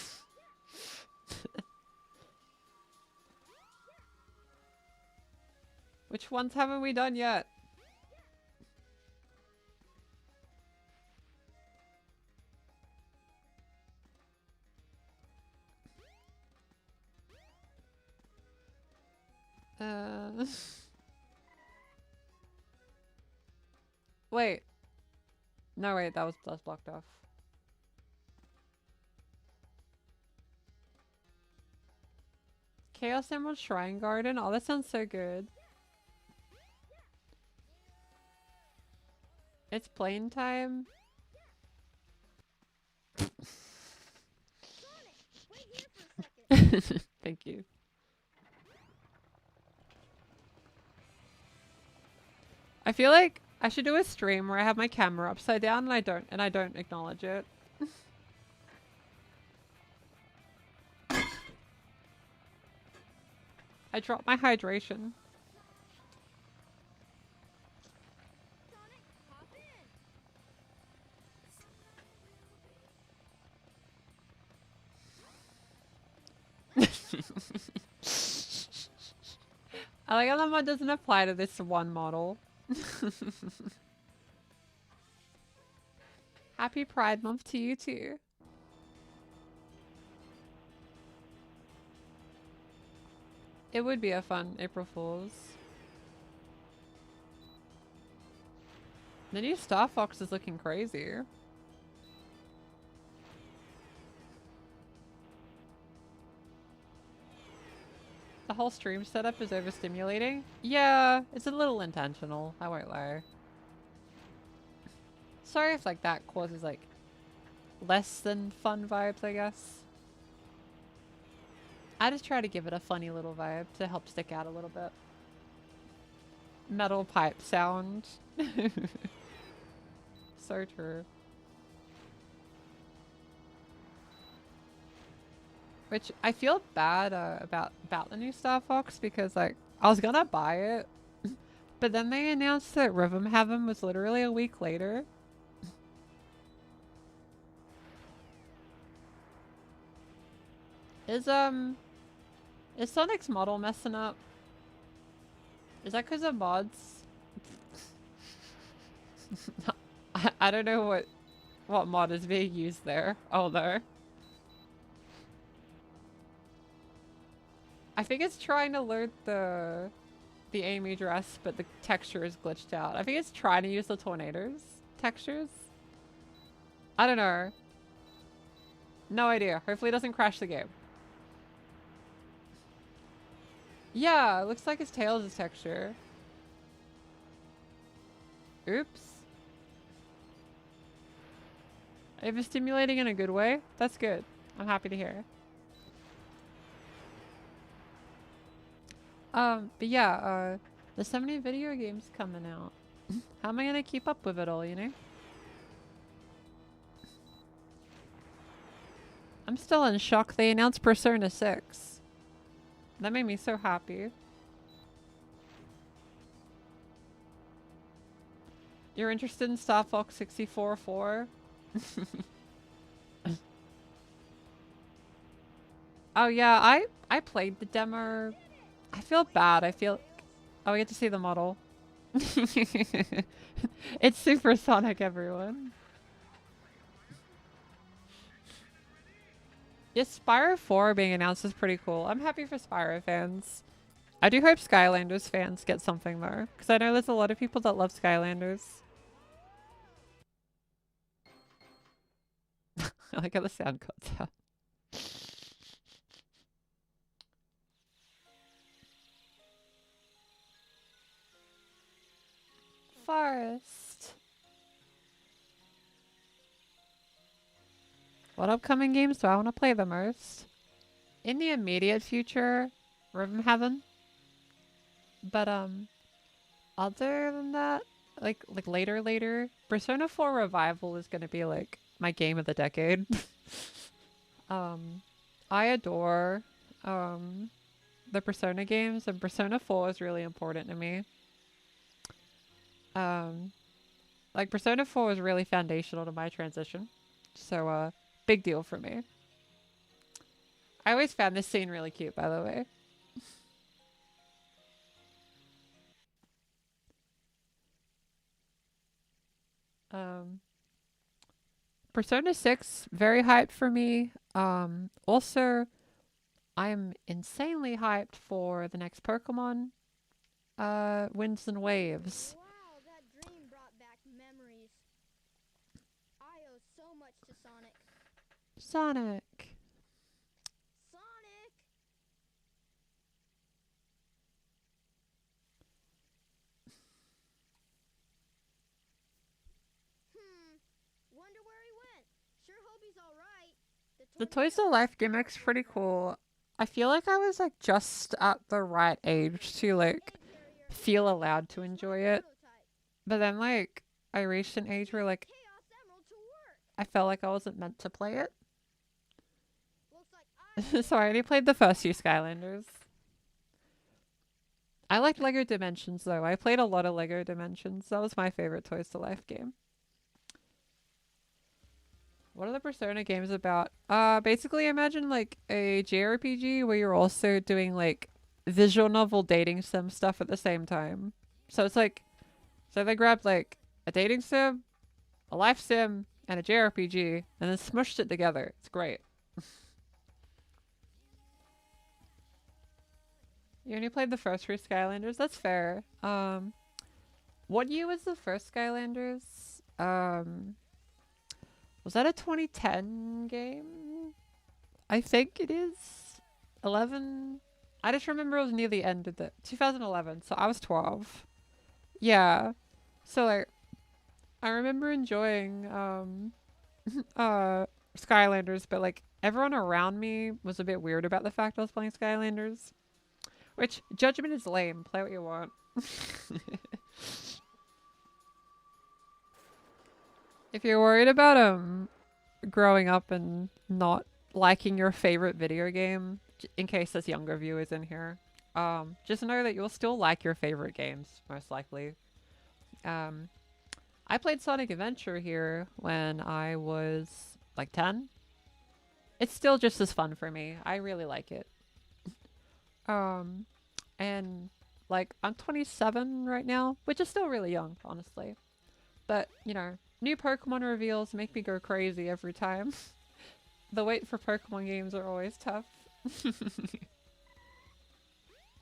Speaker 1: Which ones haven't we done yet? Wait. No, wait, that was blocked off. Chaos Emerald Shrine Garden? Oh, that sounds so good. It's plane time. Thank you. I feel like I should do a stream where I have my camera upside down and I don't acknowledge it. I dropped my hydration.
Speaker 2: Sonic, hop in.
Speaker 1: I like how that mod doesn't apply to this one model. Happy Pride Month to you too. It would be a fun April Fool's. The new Star Fox is looking crazy. The whole stream setup is overstimulating. Yeah, it's a little intentional, I won't lie. Sorry if like that causes like less than fun vibes, I guess. I just try to give it a funny little vibe to help stick out a little bit. Metal pipe sound. So true. Which I feel bad about the new Star Fox because like I was gonna buy it, but then they announced that Rhythm Heaven was literally a week later. Is Sonic's model messing up? Is that because of mods? I don't know what mod is being used there. Oh no. I think it's trying to learn the Amy dress, but the texture is glitched out. I think it's trying to use the tornadoes textures. I don't know. No idea. Hopefully it doesn't crash the game. Yeah, it looks like his tails' texture. Oops. If it's stimulating in a good way, that's good. I'm happy to hear. But yeah, there's so many video games coming out. How am I gonna keep up with it all, you know? I'm still in shock they announced Persona 6. That made me so happy. You're interested in Star Fox 64-4? Oh yeah, I played the demo. I feel bad. I feel... Oh, we get to see the model. It's supersonic, everyone. Yes, Spyro 4 being announced is pretty cool. I'm happy for Spyro fans. I do hope Skylanders fans get something though, because I know there's a lot of people that love Skylanders. I like how the sound cuts out. Forest. What upcoming games do I want to play the most? In the immediate future, Rhythm Heaven. But other than that, like later, Persona 4 Revival is gonna be like my game of the decade. I adore the Persona games, and Persona 4 is really important to me. Like Persona 4 was really foundational to my transition. So big deal for me. I always found this scene really cute, by the way. Persona 6, very hyped for me. Also, I'm insanely hyped for the next Pokemon, Winds and Waves.
Speaker 2: Wow, that dream brought back memories. I owe so much to Sonic.
Speaker 1: Sonic.
Speaker 2: Sonic! Wonder where he went. Sure hope he's alright.
Speaker 1: The Toys to Life gimmick's pretty cool. I feel like I was like just at the right age to like feel allowed to enjoy it. But then like I reached an age where like
Speaker 2: Chaos Emerald to work.
Speaker 1: I felt like I wasn't meant to play it.
Speaker 2: Looks like I
Speaker 1: So I only played the first few Skylanders. I liked Lego Dimensions though. I played a lot of Lego Dimensions. That was my favorite Toys to Life game. What are the Persona games about? Basically imagine like a JRPG where you're also doing like visual novel dating sim stuff at the same time. So it's like, so they grabbed like a dating sim, a life sim, and a JRPG, and then smushed it together. It's great. You only played the first three Skylanders? That's fair. What year was the first Skylanders? Was that a 2010 game? I think it is. 11? I just remember it was near the end of the 2011, so I was 12. Yeah. So like I remember enjoying Skylanders, but like everyone around me was a bit weird about the fact I was playing Skylanders. Which, judgment is lame. Play what you want. If you're worried about growing up and not liking your favorite video game, in case there's younger viewers in here, just know that you'll still like your favorite games, most likely. Um, I played Sonic Adventure here when I was like 10. It's still just as fun for me. I really like it. Um, and like I'm 27 right now, which is still really young, honestly. But, you know, new Pokemon reveals make me go crazy every time. The wait for Pokemon games are always tough.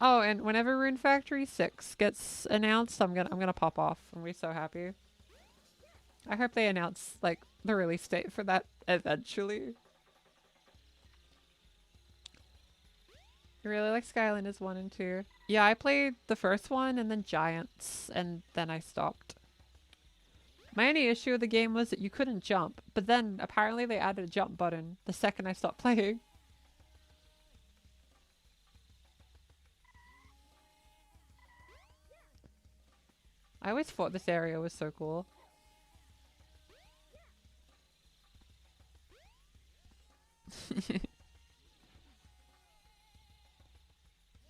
Speaker 1: Oh, and whenever Rune Factory 6 gets announced, I'm gonna pop off. I'm gonna be so happy. I hope they announce like the release date for that eventually. I really like Skylanders 1 and 2. Yeah, I played the first one and then Giants, and then I stopped. My only issue with the game was that you couldn't jump, but then apparently they added a jump button the second I stopped playing. I always thought this area was so cool.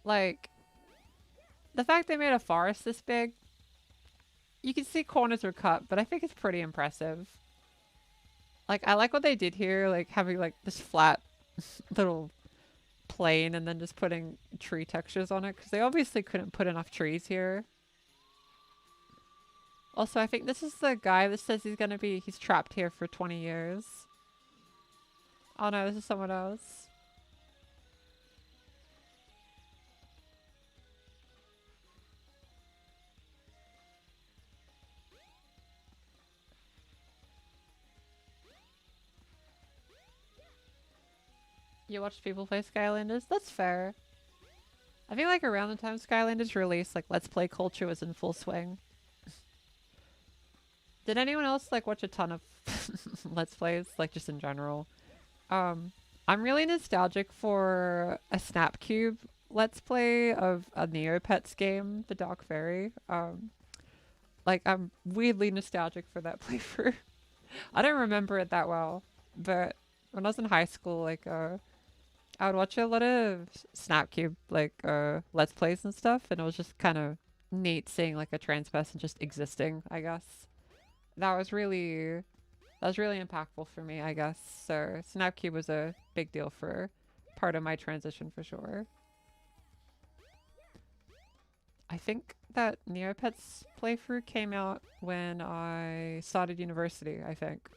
Speaker 1: Like, the fact they made a forest this big, you can see corners were cut, but I think it's pretty impressive. Like, I like what they did here, like having like this flat little plain and then just putting tree textures on it, because they obviously couldn't put enough trees here. Also, I think this is the guy that says he's trapped here for 20 years. Oh no, this is someone else. You watch people play Skylanders? That's fair. I feel like around the time Skylanders released, like Let's Play culture was in full swing. Did anyone else like watch a ton of Let's Plays, like just in general? I'm really nostalgic for a Snapcube Let's Play of a Neopets game, The Dark Fairy. Like I'm weirdly nostalgic for that playthrough. I don't remember it that well, but when I was in high school, like I would watch a lot of Snapcube, like, Let's Plays and stuff, and it was just kind of neat seeing, like, a trans person just existing, I guess. That was really impactful for me, I guess. So, Snapcube was a big deal for part of my transition for sure. I think that Neopets playthrough came out when I started university, I think.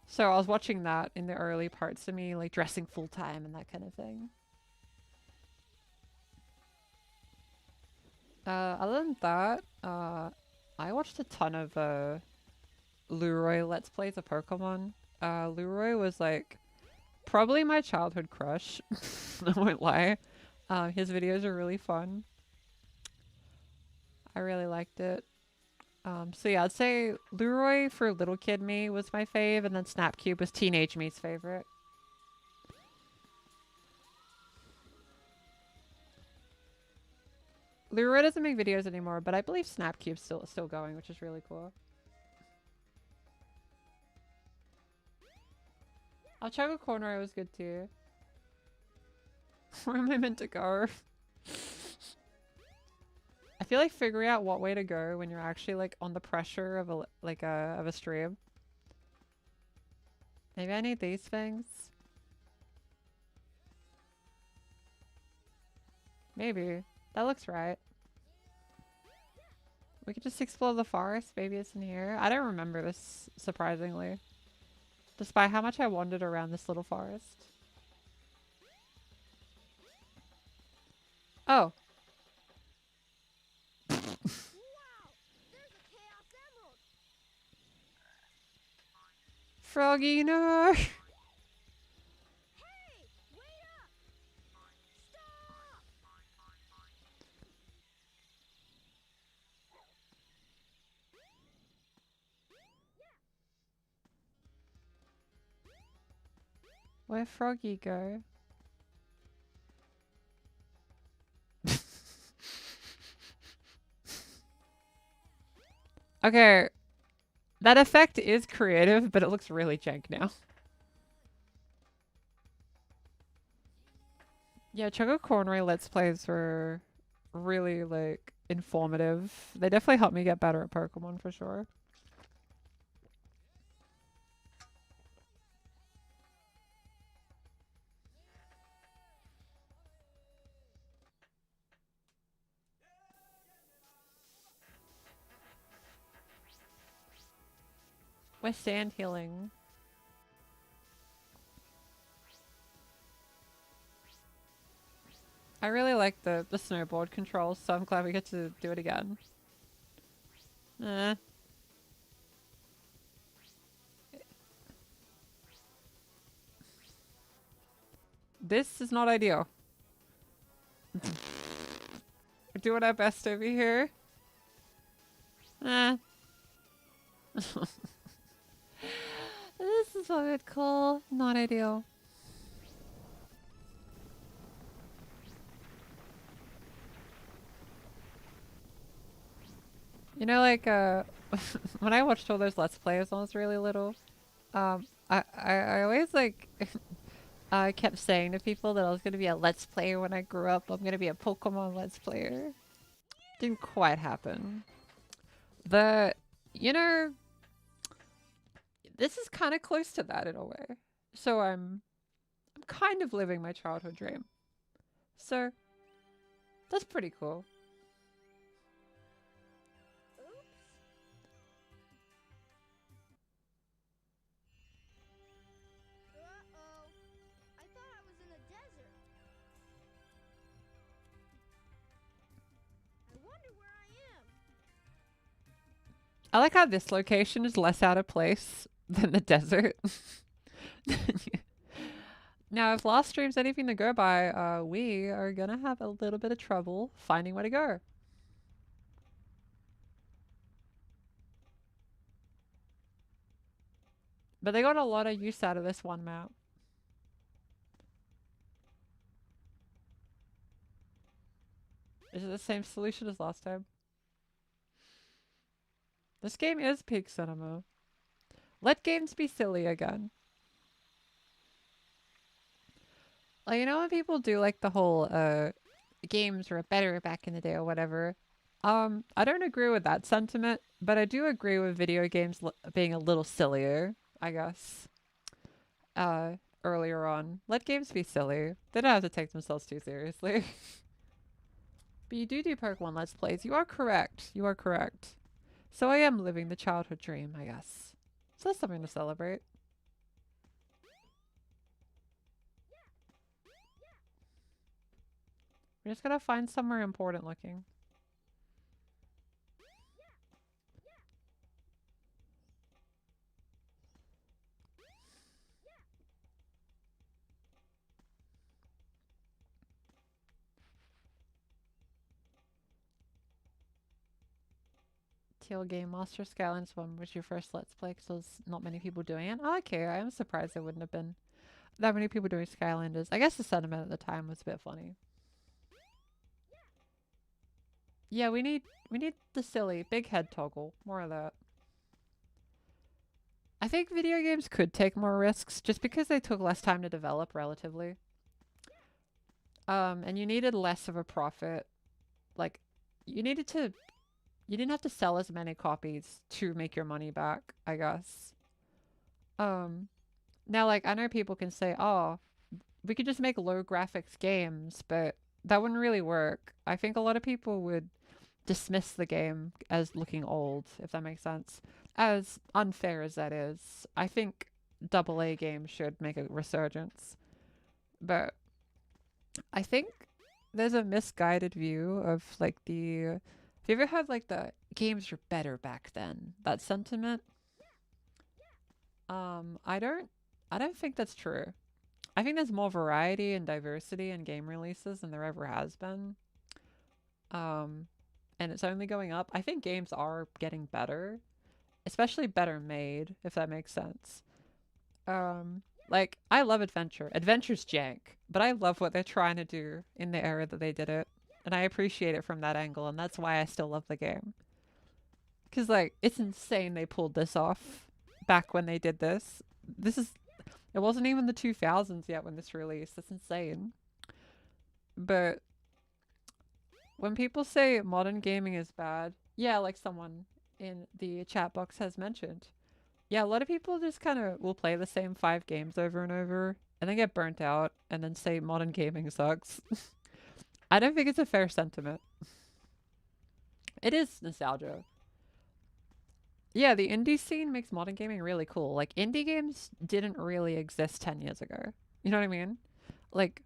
Speaker 1: So I was watching that in the early parts of me, like dressing full time and that kind of thing. Other than that, I watched a ton of Leroy Let's Plays of Pokemon. Leroy was like probably my childhood crush. I won't lie. His videos are really fun. I really liked it. So yeah, I'd say Leroy for little kid me was my fave, and then Snapcube was teenage me's favorite. Leroy doesn't make videos anymore, but I believe Snapcube's still going, which is really cool. Oh, Choco Corner was good too. Where am I meant to go? I feel like figuring out what way to go when you're actually like on the pressure of a stream. Maybe I need these things. Maybe. That looks right. We could just explore the forest. Maybe it's in here. I don't remember this, surprisingly. Despite how much I wandered around this little forest. Oh.
Speaker 2: Wow! There's a Chaos Emerald!
Speaker 1: Froggy, no!
Speaker 2: Hey! Wait up! Stop!
Speaker 1: Where'd Froggy go? Okay, that effect is creative, but it looks really jank now. Yeah, Choco Cornroy Let's Plays were really, like, informative. They definitely helped me get better at Pokemon for sure. We're sand healing. I really like the snowboard controls, so I'm glad we get to do it again. This is not ideal. We're doing our best over here. This is a bit cool. Not ideal. You know, like, when I watched all those Let's Plays when I was really little, I always, like, I kept saying to people that I was going to be a Let's Player when I grew up. I'm going to be a Pokemon Let's Player. Didn't quite happen. You know, this is kind of close to that in a way. So I'm kind of living my childhood dream. So, that's pretty cool.
Speaker 2: Uh-oh. I thought I was in a desert. I wonder where I am.
Speaker 1: I like how this location is less out of place than the desert. Now, if last stream's anything to go by, we are gonna have a little bit of trouble finding where to go. But they got a lot of use out of this one map. Is it the same solution as last time? This game is peak cinema. Let games be silly again. Like, you know when people do like the whole games were better back in the day or whatever? I don't agree with that sentiment, but I do agree with video games being a little sillier, I guess. Earlier on. Let games be silly. They don't have to take themselves too seriously. But you do Pokemon Let's Plays. You are correct. You are correct. So I am living the childhood dream, I guess. So that's something to celebrate. We're just gonna find somewhere important looking. Teal Game Master Skylands 1 was your first Let's Play because there's not many people doing it. Oh, okay, I am surprised there wouldn't have been that many people doing Skylanders. I guess the sentiment at the time was a bit funny. Yeah, we need the silly big head toggle. More of that. I think video games could take more risks just because they took less time to develop relatively. And you needed less of a profit. Like, you didn't have to sell as many copies to make your money back, I guess. Now, like, I know people can say, oh, we could just make low graphics games, but that wouldn't really work. I think a lot of people would dismiss the game as looking old, if that makes sense. As unfair as that is, I think AA games should make a resurgence. But I think there's a misguided view of, like, have you ever had, like, the games were better back then? That sentiment? I don't think that's true. I think there's more variety and diversity in game releases than there ever has been. And it's only going up. I think games are getting better, especially better made, if that makes sense. Like, I love adventure. Adventure's jank, but I love what they're trying to do in the era that they did it. And I appreciate it from that angle, and that's why I still love the game. Because, like, it's insane they pulled this off back when they did this. It wasn't even the 2000s yet when this released. That's insane. But when people say modern gaming is bad, yeah, like someone in the chat box has mentioned, yeah, a lot of people just kind of will play the same 5 games over and over and then get burnt out and then say modern gaming sucks. I don't think it's a fair sentiment. It is nostalgia. Yeah, the indie scene makes modern gaming really cool. Like, indie games didn't really exist 10 years ago. You know what I mean? Like,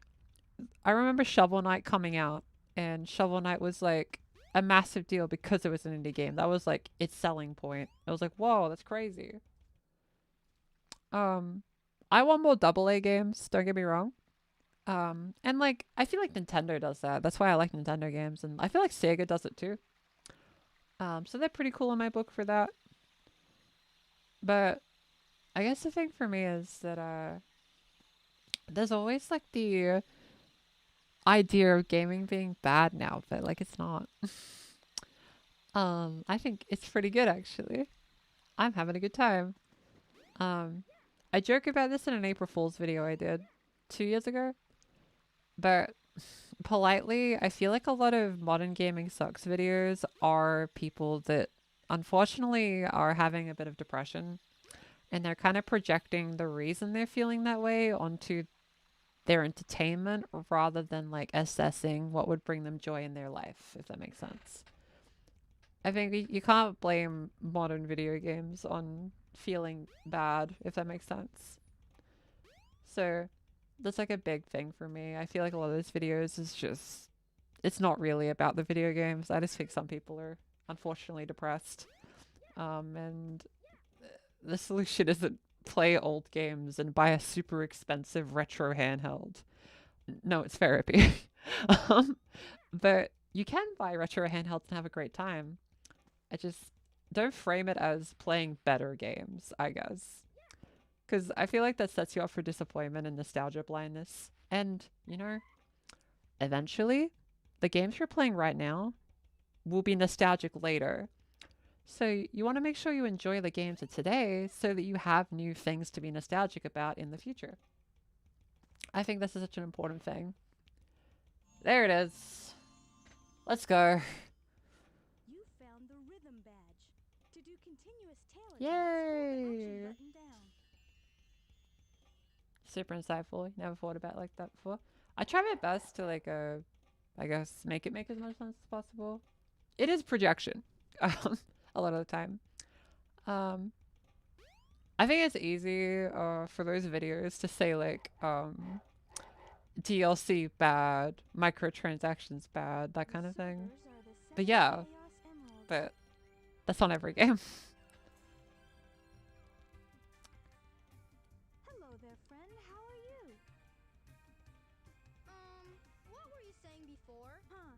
Speaker 1: I remember Shovel Knight coming out, and Shovel Knight was like a massive deal because it was an indie game. That was like its selling point. It was like, whoa, that's crazy. I want more AA games, don't get me wrong. And like, I feel like Nintendo does that. That's why I like Nintendo games, and I feel like Sega does it too. So they're pretty cool in my book for that. But I guess the thing for me is that there's always like the idea of gaming being bad now, but like it's not. I think it's pretty good actually. I'm having a good time. I joke about this in an April Fool's video I did 2 years ago, but politely, I feel like a lot of modern gaming sucks videos are people that unfortunately are having a bit of depression, and they're kind of projecting the reason they're feeling that way onto their entertainment rather than like assessing what would bring them joy in their life, if that makes sense. I think you can't blame modern video games on feeling bad, if that makes sense. So that's like a big thing for me. I feel like a lot of those videos is just, it's not really about the video games. I just think some people are unfortunately depressed. And the solution isn't play old games and buy a super expensive retro handheld. No, it's therapy. But you can buy retro handhelds and have a great time. I just don't frame it as playing better games, I guess. Because I feel like that sets you up for disappointment and nostalgia blindness. And, you know, eventually, the games you're playing right now will be nostalgic later. So you want to make sure you enjoy the games of today so that you have new things to be nostalgic about in the future. I think this is such an important thing. There it is. Let's go.
Speaker 2: You found the rhythm badge. To do continuous tail attacks,
Speaker 1: Yay!
Speaker 2: hold the action button down.
Speaker 1: Super insightful. Never thought about it like that before. I try my best to like I guess make it make as much sense as possible. It is projection. A lot of the time. I think it's easy for those videos to say like DLC bad, microtransactions bad, that kind of thing. But yeah, but that's on every game.
Speaker 2: Hello there, friend. How are you? What were you saying before? Huh.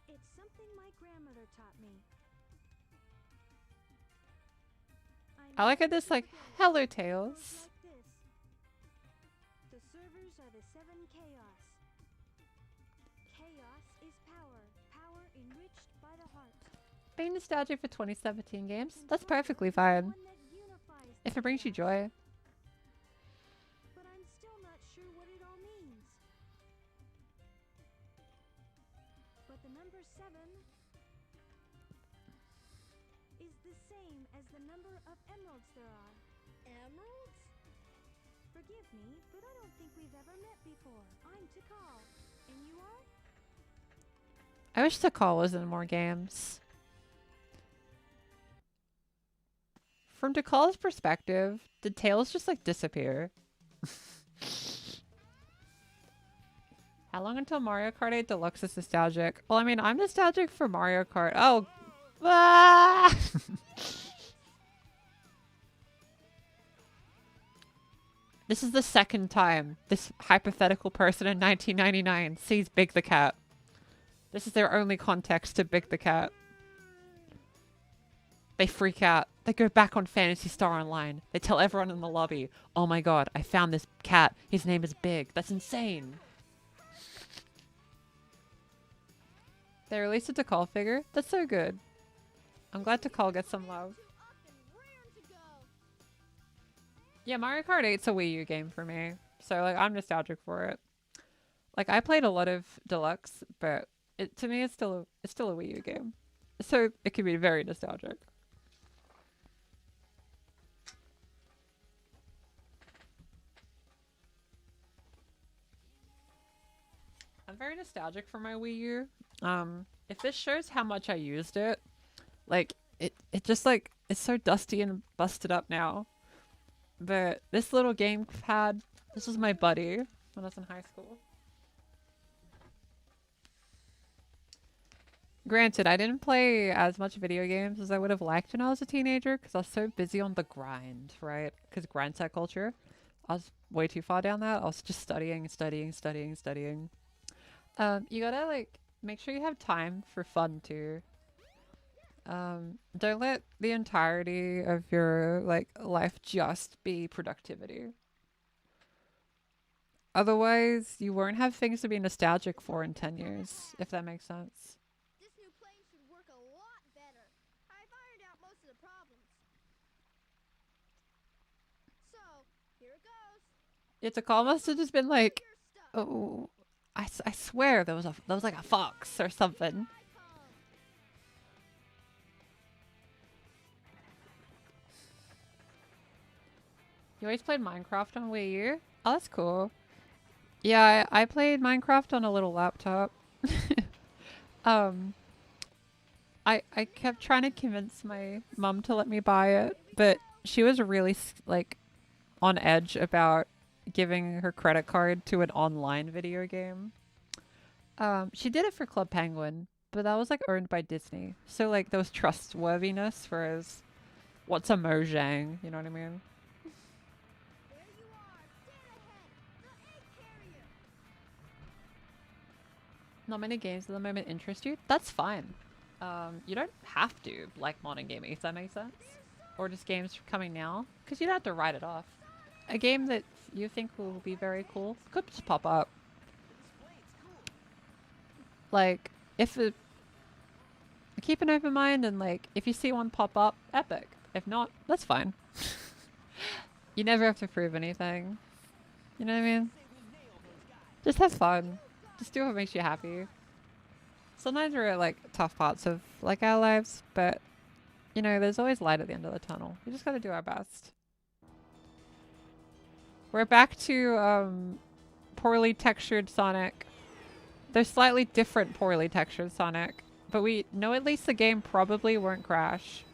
Speaker 2: It's something my grandmother taught me.
Speaker 1: I like how this like, hello Tails.
Speaker 2: Like this. The servers are the 7 chaos. Chaos is power. Power enriched by the heart.
Speaker 1: Being nostalgic for 2017 games, that's perfectly fine. If it brings you joy.
Speaker 2: But I'm still not sure what it all means. But the number 7 is the same as the number of emeralds there are. Emeralds? Forgive me, but I don't think we've ever met before. I'm Tikal, and you are?
Speaker 1: I wish Tikal was in more games. From Tikal's perspective, did Tails just like disappear? How long until Mario Kart 8 Deluxe is nostalgic? Well, I mean, I'm nostalgic for Mario Kart. Oh. Ah! This is the second time this hypothetical person in 1999 sees Big the Cat. This is their only context to Big the Cat. They freak out. They go back on Phantasy Star Online. They tell everyone in the lobby, oh my god, I found this cat. His name is Big. That's insane. They released a Tikal figure? That's so good. I'm glad Tikal gets some love. Yeah, Mario Kart 8's a Wii U game for me. So, like, I'm nostalgic for it. Like, I played a lot of Deluxe, but to me, it's still a Wii U game. So, it can be very nostalgic. I'm very nostalgic for my Wii U. If this shows how much I used it, like, it just, like, it's so dusty and busted up now. But this little gamepad, this was my buddy when I was in high school. Granted, I didn't play as much video games as I would have liked when I was a teenager because I was so busy on the grind, right? Because grind set culture, I was way too far down that. I was just studying. You gotta, like, make sure you have time for fun too. Don't let the entirety of your, like, life just be productivity. Otherwise, you won't have things to be nostalgic for in 10 years, if that makes sense.
Speaker 2: This new plane should work a lot better. I've ironed out most of the problems. So, here it goes.
Speaker 1: Yeah, Tikal must have just been like,
Speaker 2: Your stuff.
Speaker 1: oh, I swear there was like a fox or something. You always played Minecraft on Wii U? Oh, that's cool. Yeah, I played Minecraft on a little laptop. I kept trying to convince my mum to let me buy it, but she was really like on edge about giving her credit card to an online video game. She did it for Club Penguin, but that was like owned by Disney. So like there was trustworthiness, whereas what's a Mojang, you know what I mean?
Speaker 2: There you are. Stand ahead. The egg carrier.
Speaker 1: Not many games at the moment interest you? That's fine. You don't have to like modern gaming, if that makes sense. Or just games coming now, because you don't have to write it off. A game that you think will be very cool could just pop up. Like, keep an open mind, and like, if you see one pop up, epic. If not, that's fine. You never have to prove anything. You know what I mean? Just have fun. Just do what makes you happy. Sometimes we're at like tough parts of like our lives, but you know, there's always light at the end of the tunnel. We just gotta do our best. We're back to poorly textured Sonic. They're slightly different poorly textured Sonic, but we know at least the game probably won't crash.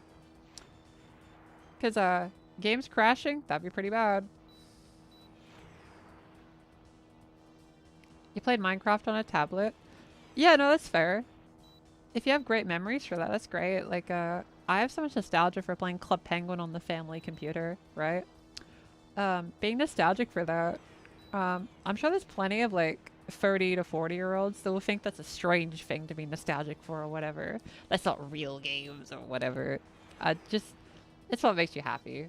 Speaker 1: Because games crashing, that'd be pretty bad. You played Minecraft on a tablet? Yeah, no, that's fair. If you have great memories for that, that's great. Like, I have so much nostalgia for playing Club Penguin on the family computer, right? Being nostalgic for that, I'm sure there's plenty of like 30 to 40-year-olds that will think that's a strange thing to be nostalgic for or whatever. That's not real games or whatever. It's what makes you happy.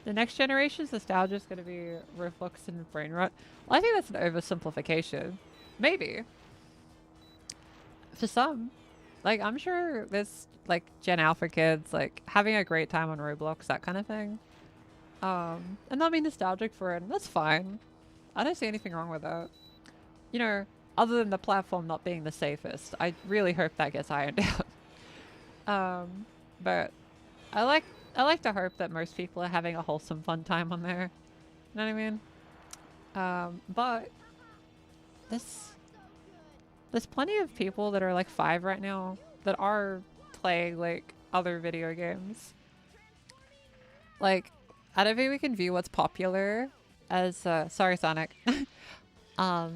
Speaker 1: The next generation's nostalgia is going to be Roblox and brain rot. Well, I think that's an oversimplification. Maybe. For some. Like, I'm sure there's, like, Gen Alpha kids, like, having a great time on Roblox, that kind of thing. And not being nostalgic for it, and that's fine. I don't see anything wrong with that. You know, other than the platform not being the safest, I really hope that gets ironed out. But I like to hope that most people are having a wholesome, fun time on there. You know what I mean? But there's plenty of people that are like 5 right now that are playing like other video games. Like, I don't think we can view what's popular as sorry, Sonic. I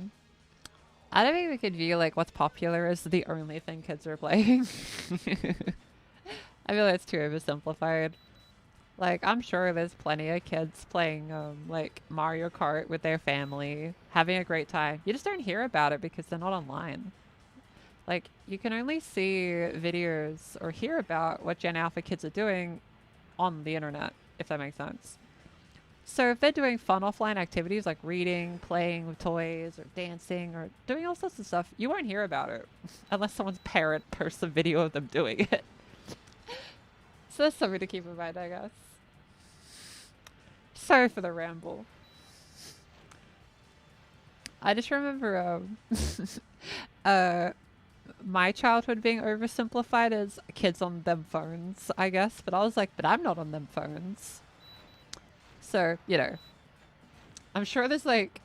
Speaker 1: don't think we could view like what's popular as the only thing kids are playing. I feel like it's too oversimplified. Like, I'm sure there's plenty of kids playing like Mario Kart with their family, having a great time. You just don't hear about it because they're not online. Like, you can only see videos or hear about what Gen Alpha kids are doing on the internet, if that makes sense. So if they're doing fun offline activities like reading, playing with toys, or dancing, or doing all sorts of stuff, you won't hear about it unless someone's parent posts a video of them doing it. So that's something to keep in mind, I guess. Sorry for the ramble. I just remember my childhood being oversimplified as kids on them phones, I guess. But I was like, but I'm not on them phones. So, you know, I'm sure there's like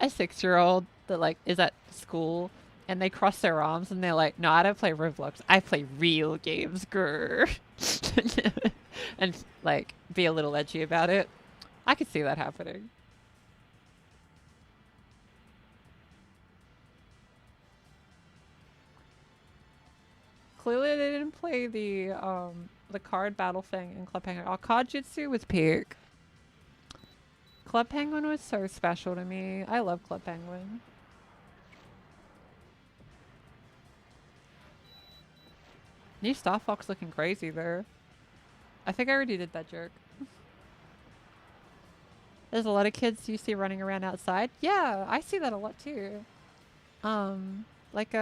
Speaker 1: a 6-year-old that like is at school and they cross their arms and they're like, no, I don't play Roblox. I play real games, grr. And like be a little edgy about it. I could see that happening. Clearly they didn't play the card battle thing in Club Penguin. Oh, Card Jitsu was peak. Club Penguin was so special to me. I love Club Penguin. New Star Fox looking crazy there. I think I already did that joke. There's a lot of kids you see running around outside. Yeah, I see that a lot too. Like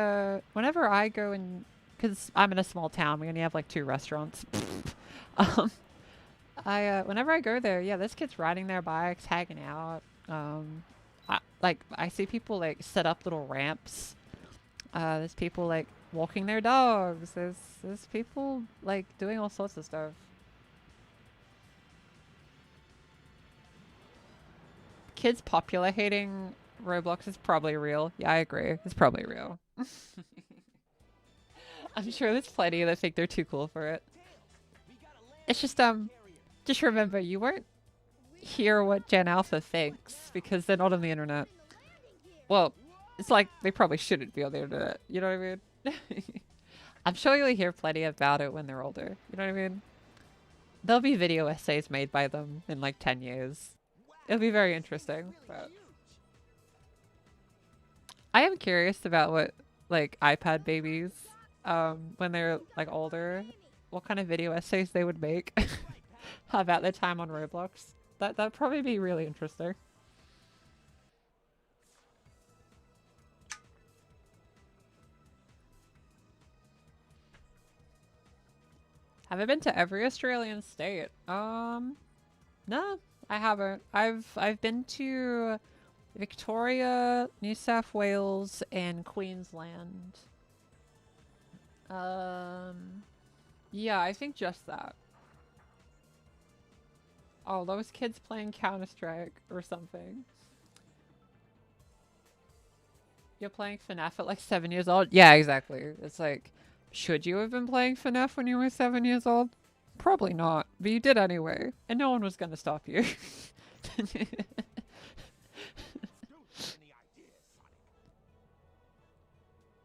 Speaker 1: whenever I go and, cause I'm in a small town, we only have like 2 restaurants. Whenever I go there, yeah, there's kids riding their bikes, hanging out. I see people like set up little ramps. There's people like walking their dogs. There's people like doing all sorts of stuff. Kids popular hating Roblox is probably real. Yeah, I agree. It's probably real. I'm sure there's plenty that think they're too cool for it. It's just remember, you won't hear what Gen Alpha thinks because they're not on the internet. Well, it's like they probably shouldn't be on the internet. You know what I mean? I'm sure you'll hear plenty about it when they're older. You know what I mean? There'll be video essays made by them in like 10 years. It'll be very interesting. But I am curious about what like iPad babies, when they're like older, what kind of video essays they would make about their time on Roblox. That'd probably be really interesting. Have I been to every Australian state? No, I haven't. I've been to Victoria, New South Wales, and Queensland. Yeah, I think just that. Oh, those kids playing Counter-Strike or something. You're playing FNAF at like 7 years old? Yeah, exactly. It's like, should you have been playing FNAF when you were 7 years old? Probably not, but you did anyway, and no one was gonna stop you.
Speaker 3: Don't get any ideas, Sonic.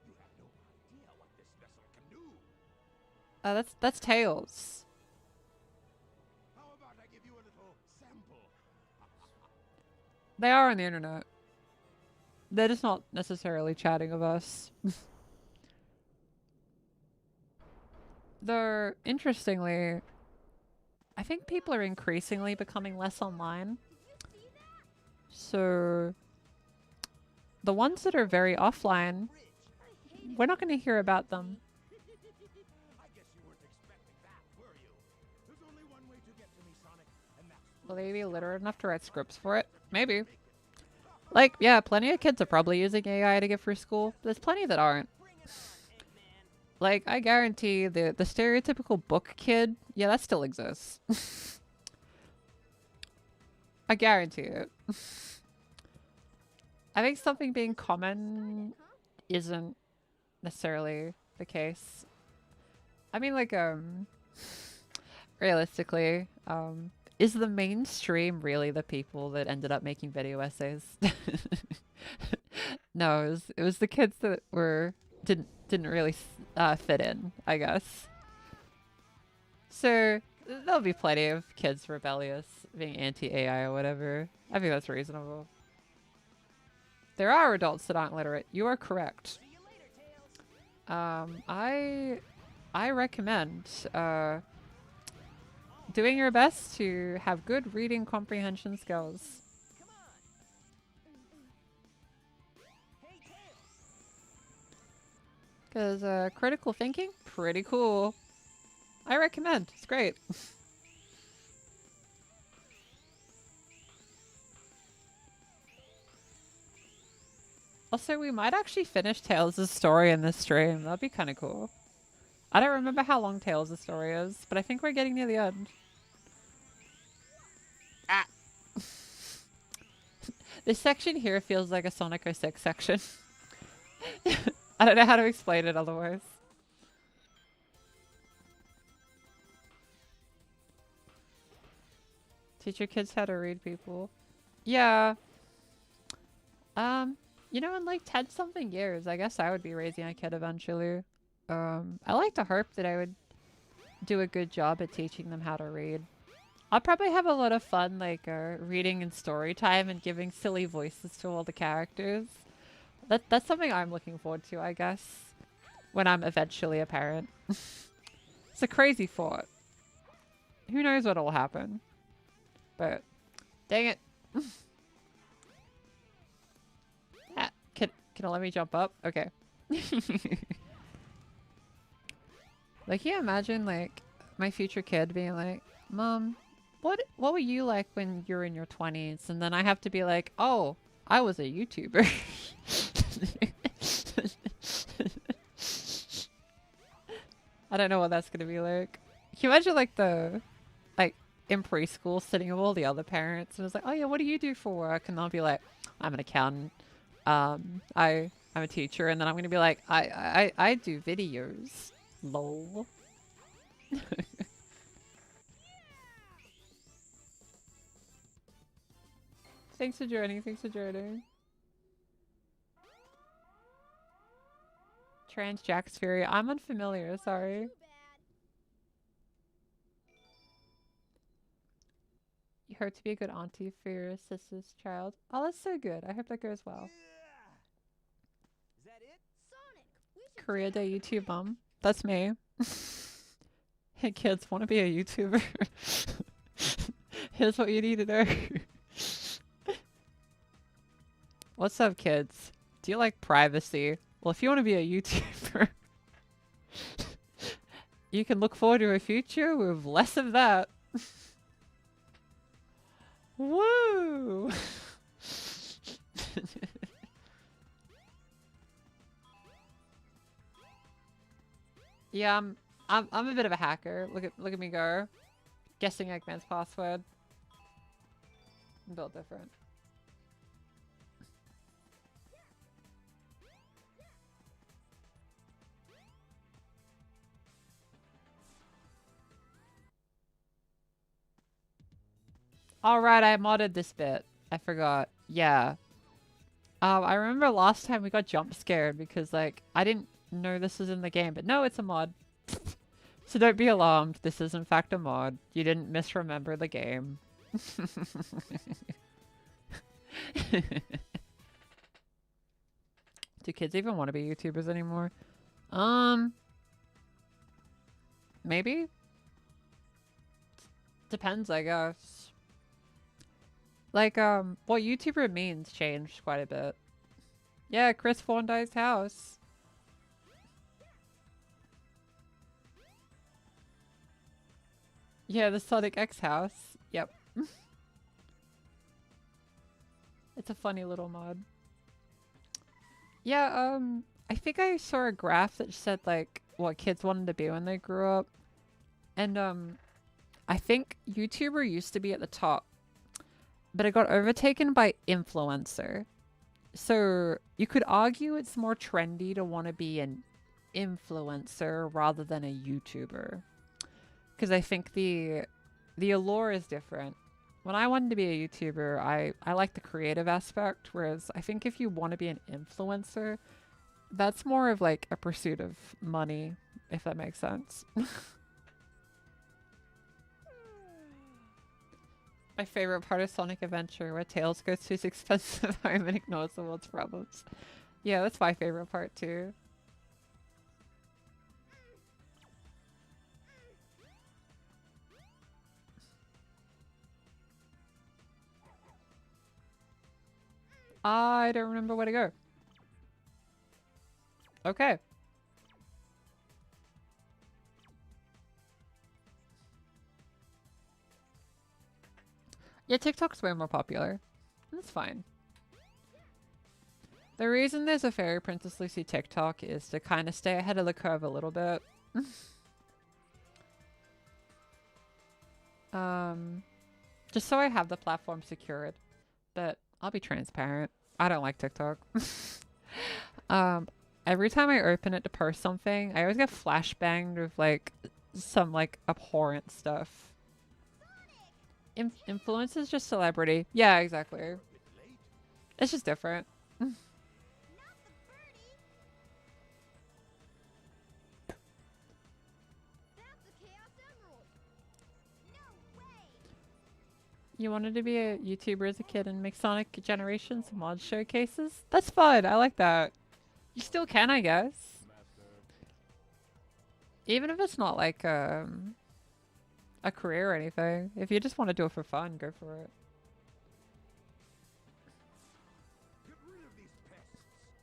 Speaker 3: You have no idea what this vessel can do.
Speaker 1: That's Tails.
Speaker 3: How about I give you a little sample?
Speaker 1: They are on the internet. They're just not necessarily chatting of us. Though, interestingly, I think people are increasingly becoming less online. So, the ones that are very offline, we're not going to hear about them.
Speaker 3: I guess you weren't expecting that, were you? There's only one way to get to me, Sonic, and that's
Speaker 1: Will they be literate enough to write scripts for it? Maybe. Like, yeah, plenty of kids are probably using AI to get through school. There's plenty that aren't. Like, I guarantee the stereotypical book kid, yeah, that still exists. I guarantee it. I think something being common isn't necessarily the case. I mean, like, realistically, is the mainstream really the people that ended up making video essays? No, it was the kids that didn't really fit in, I guess. So there'll be plenty of kids rebellious, being anti-AI or whatever. I think that's reasonable. There are adults that aren't literate. You are correct. I recommend doing your best to have good reading comprehension skills.
Speaker 5: Come on. Hey, Tails.
Speaker 1: Because critical thinking, pretty cool. I recommend. It's great. Also, we might actually finish Tails' story in this stream. That'd be kind of cool. I don't remember how long Tails' story is, but I think we're getting near the end. Ah. This section here feels like a Sonic 06 section. I don't know how to explain it otherwise. Teach your kids how to read, people. Yeah. You know, in like 10 something years, I guess I would be raising a kid eventually. I like to hope that I would do a good job at teaching them how to read. I'll probably have a lot of fun, like, reading in story time and giving silly voices to all the characters. That's something I'm looking forward to, I guess, when I'm eventually a parent. It's a crazy thought. Who knows what'll happen? But, dang it. Ah, can it let me jump up? Okay. Like, can you imagine, like, my future kid being like, Mom, what were you like when you were in your 20s? And then I have to be like, oh, I was a YouTuber. I don't know what that's gonna be like. Can you imagine, like, in preschool sitting with all the other parents and it's like, oh yeah, what do you do for work? And they'll be like, I'm an accountant. I'm a teacher. And then I'm gonna be like, I do videos. Lol. Thanks for joining. Thanks for joining. Trans Jack's Fury. I'm unfamiliar. Sorry. You hope to be a good auntie for your sister's child. Oh, that's so good. I hope that goes well.
Speaker 5: Is that it?
Speaker 1: Korea Day YouTube mom. That's me. Hey kids, want to be a YouTuber? Here's what you need to know. What's up, kids? Do you like privacy? Well, if you want to be a YouTuber, you can look forward to a future with less of that. Woo! Yeah, I'm a bit of a hacker. Look at me go. Guessing Eggman's password. I'm built different. Alright, I modded this bit. I forgot. Yeah. I remember last time we got jump scared because, like, I didn't know this was in the game, but no, it's a mod. So don't be alarmed. This is in fact a mod. You didn't misremember the game. Do kids even want to be YouTubers anymore? Maybe? Depends, I guess. Like, what YouTuber means changed quite a bit. Yeah, Chris Thorndyke's house. Yeah, the Sonic X house. Yep. It's a funny little mod. Yeah, I think I saw a graph that said, like, what kids wanted to be when they grew up. And, I think YouTuber used to be at the top, but it got overtaken by influencer. So you could argue it's more trendy to want to be an influencer rather than a YouTuber. Because I think the allure is different. When I wanted to be a YouTuber, I like the creative aspect, whereas I think if you want to be an influencer, that's more of like a pursuit of money, if that makes sense. My favorite part of Sonic Adventure, where Tails goes to his expensive home and ignores the world's problems. Yeah, that's my favorite part too. I don't remember where to go. Okay. Yeah, TikTok's way more popular. That's fine. The reason there's a Fairy Princess Lucy TikTok is to kind of stay ahead of the curve a little bit. Just so I have the platform secured. But I'll be transparent. I don't like TikTok. Every time I open it to post something, I always get flashbanged with like some like abhorrent stuff. Influence is just celebrity. Yeah, exactly. It's just different. You wanted to be a YouTuber as a kid and make Sonic Generations mod showcases? That's fun. I like that. You still can, I guess. Even if it's not like a career or anything. If you just want to do it for fun, go for it.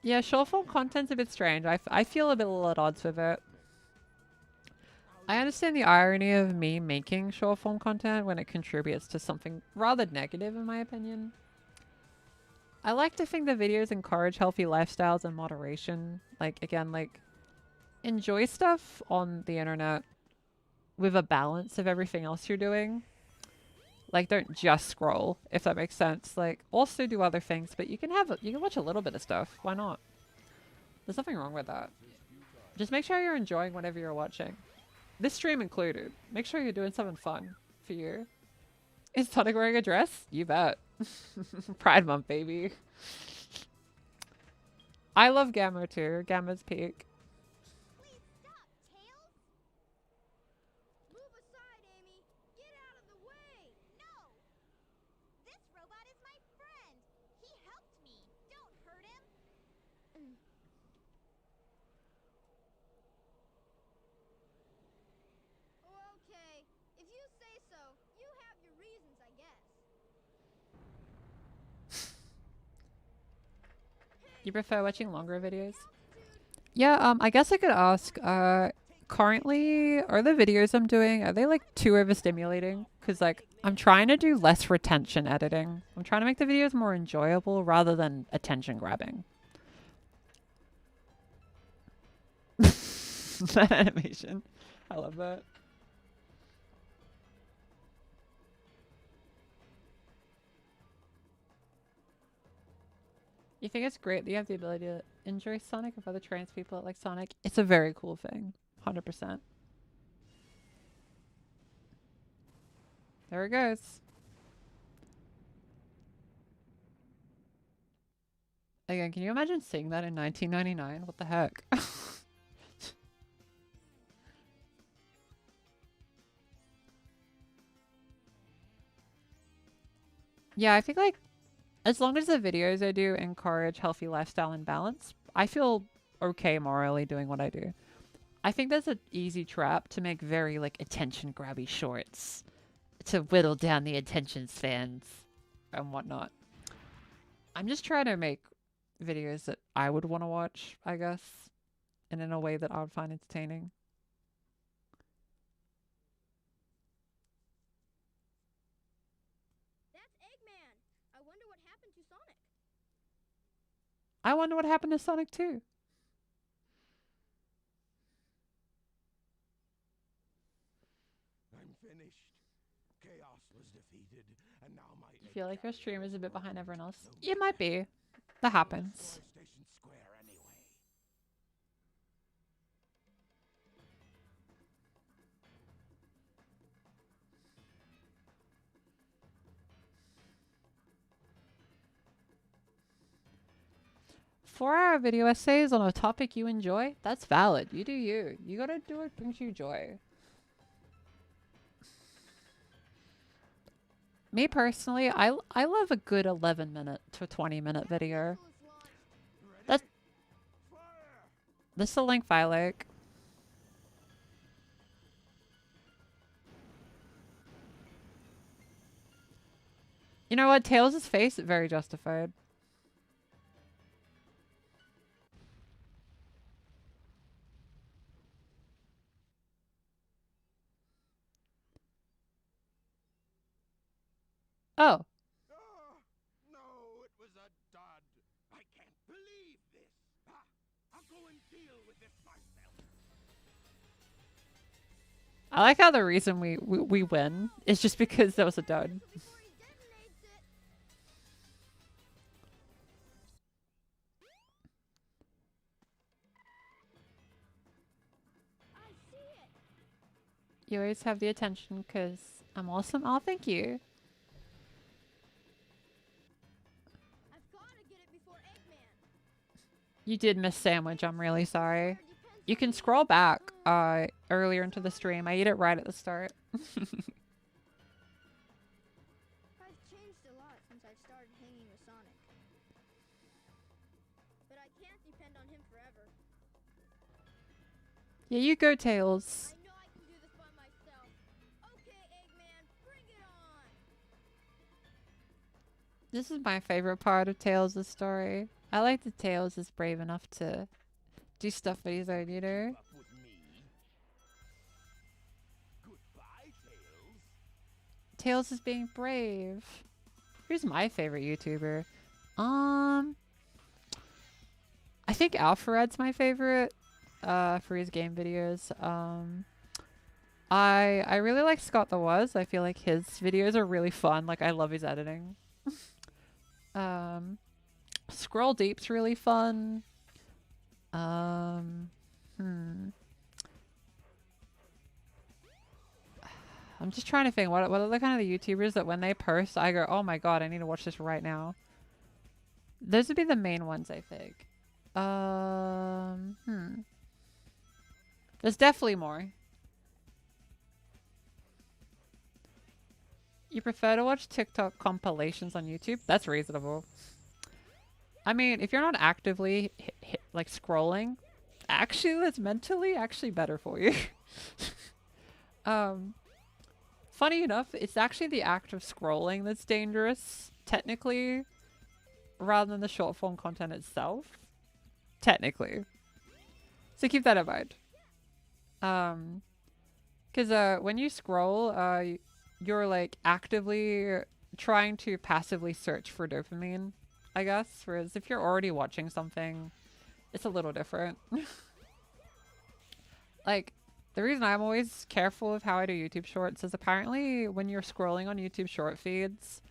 Speaker 1: Yeah, short form content's a bit strange. I feel a bit at odds with it. I understand the irony of me making short form content when it contributes to something rather negative, in my opinion. I like to think the videos encourage healthy lifestyles and moderation. Like, again, like, enjoy stuff on the internet with a balance of everything else you're doing. Like, don't just scroll, if that makes sense. Like, also do other things, but you can watch a little bit of stuff. Why not? There's nothing wrong with that. Just make sure you're enjoying whatever you're watching. This stream included. Make sure you're doing something fun for you. Is Sonic wearing a dress? You bet. Pride Month, baby. I love Gamma too. Gamma's peak.
Speaker 2: Please stop, Tails! Move aside, Amy! Get out of the way! No! This robot is my friend! He helped me! Don't hurt him! Okay, if you say so, you have your reasons, I guess.
Speaker 1: You prefer watching longer videos? Yeah, I guess I could ask, currently, are the videos I'm doing, are they like too overstimulating? Because like, I'm trying to do less retention editing. I'm trying to make the videos more enjoyable rather than attention grabbing. That animation. I love that. You think it's great that you have the ability to enjoy Sonic with other trans people that like Sonic? It's a very cool thing. 100%. There it goes. Again, can you imagine seeing that in 1999? What the heck? Yeah, I think like as long as the videos I do encourage healthy lifestyle and balance, I feel okay morally doing what I do. I think there's an easy trap to make very like attention grabby shorts to whittle down the attention spans and whatnot. I'm just trying to make videos that I would want to watch, I guess, and in a way that I would find entertaining.
Speaker 2: That's Eggman! I wonder what happened to Sonic.
Speaker 1: I wonder what happened to Sonic too.
Speaker 3: I'm finished. Chaos was defeated, and now my
Speaker 1: You feel like your stream is a bit behind everyone else? It might be. That happens.
Speaker 3: Station Square anyway.
Speaker 1: Four-hour video essays on a topic you enjoy? That's valid. You do you. You gotta do what brings you joy. Me personally, I love a good 11-minute to 20-minute video. That's this is a link I like. You know what? Tails' face, very justified. Oh,
Speaker 3: Oh, no, it was a dud. I can't believe this. Ah, I'll go and deal with this myself.
Speaker 1: I like how the reason we win is just because there was a dud.
Speaker 2: Before he detonates it. I see it.
Speaker 1: You always have the attention because I'm awesome. Oh, thank you.
Speaker 2: I've got to get it before Eggman.
Speaker 1: You did miss sandwich. I'm really sorry.
Speaker 2: Depends
Speaker 1: You
Speaker 2: on
Speaker 1: can
Speaker 2: me.
Speaker 1: scroll back earlier into the stream. I ate it right at the start.
Speaker 2: I've changed a lot since I started hanging with Sonic. But I can't depend on him forever.
Speaker 1: Yeah, you go, Tails.
Speaker 2: I know I can do this by myself. Okay, Eggman, bring it on.
Speaker 1: This is my favorite part of Tails' story. I like that Tails is brave enough to do stuff with his own, you know?
Speaker 3: Up with me. Goodbye, Tails.
Speaker 1: Tails is being brave. Who's my favorite YouTuber? I think Alfred's my favorite for his game videos. I really like Scott the Was. I feel like his videos are really fun. Like I love his editing. Scroll Deep's really fun. I'm just trying to think what are the kind of the YouTubers that when they post I go, oh my god, I need to watch this right now. Those would be the main ones, I think. There's definitely more. You prefer to watch TikTok compilations on YouTube? That's reasonable. I mean, if you're not actively like scrolling, actually that's mentally actually better for you. Funny enough, it's actually the act of scrolling that's dangerous, technically, rather than the short form content itself. Technically. So keep that in mind. Because when you scroll, you're like actively trying to passively search for dopamine, I guess. Whereas if you're already watching something, it's a little different. Like, the reason I'm always careful of how I do YouTube shorts is apparently when you're scrolling on YouTube short feeds,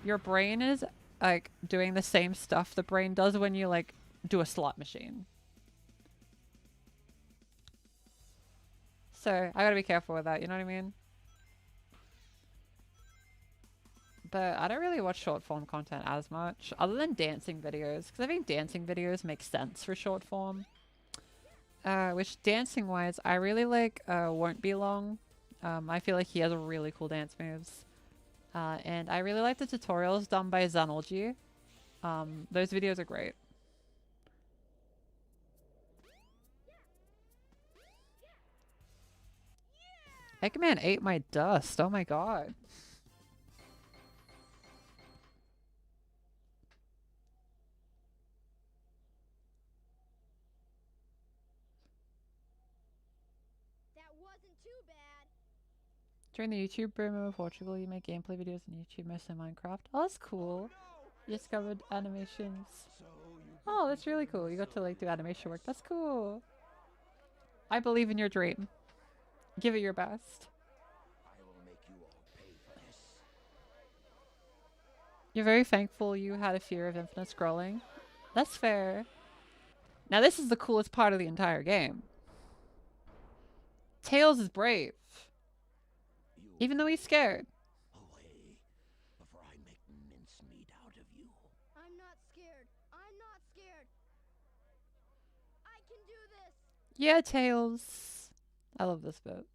Speaker 1: your brain is like doing the same stuff the brain does when you like do a slot machine. So I gotta be careful with that, you know what I mean? But I don't really watch short form content as much, other than dancing videos, because I think dancing videos make sense for short form. Which dancing wise, I really like Won't Be Long. I feel like he has really cool dance moves. And I really like the tutorials done by Xanology. Those videos are great. Eggman ate my dust. Oh my god.
Speaker 2: That wasn't too bad.
Speaker 1: During the YouTube boom of Portugal, you make gameplay videos on YouTube, mostly Minecraft. Oh, that's cool. You discovered animations.
Speaker 3: So you
Speaker 1: Oh, that's really cool. You got to like do animation work. That's cool. I believe in your dream. Give it your best.
Speaker 3: I will make you all pay for this.
Speaker 1: You're very thankful you had a fear of infinite scrolling. That's fair. Now this is the coolest part of the entire game. Tails is brave.
Speaker 3: You
Speaker 1: Even though he's scared.
Speaker 3: away before I make mincemeat out of you.
Speaker 2: I'm not scared. I'm not scared. I can do this.
Speaker 1: Yeah, Tails. I love this bit.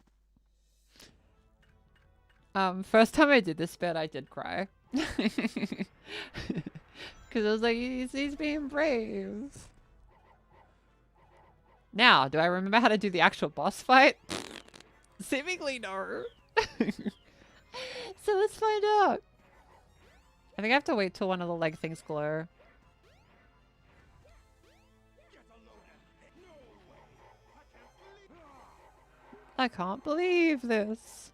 Speaker 1: First time I did this bit, I did cry. Because I was like, he's being brave. Now, do I remember how to do the actual boss fight? Seemingly no. So let's find out. I think I have to wait till one of the leg things glow.
Speaker 3: Get a load of no way. I can't believe.
Speaker 1: I can't believe this.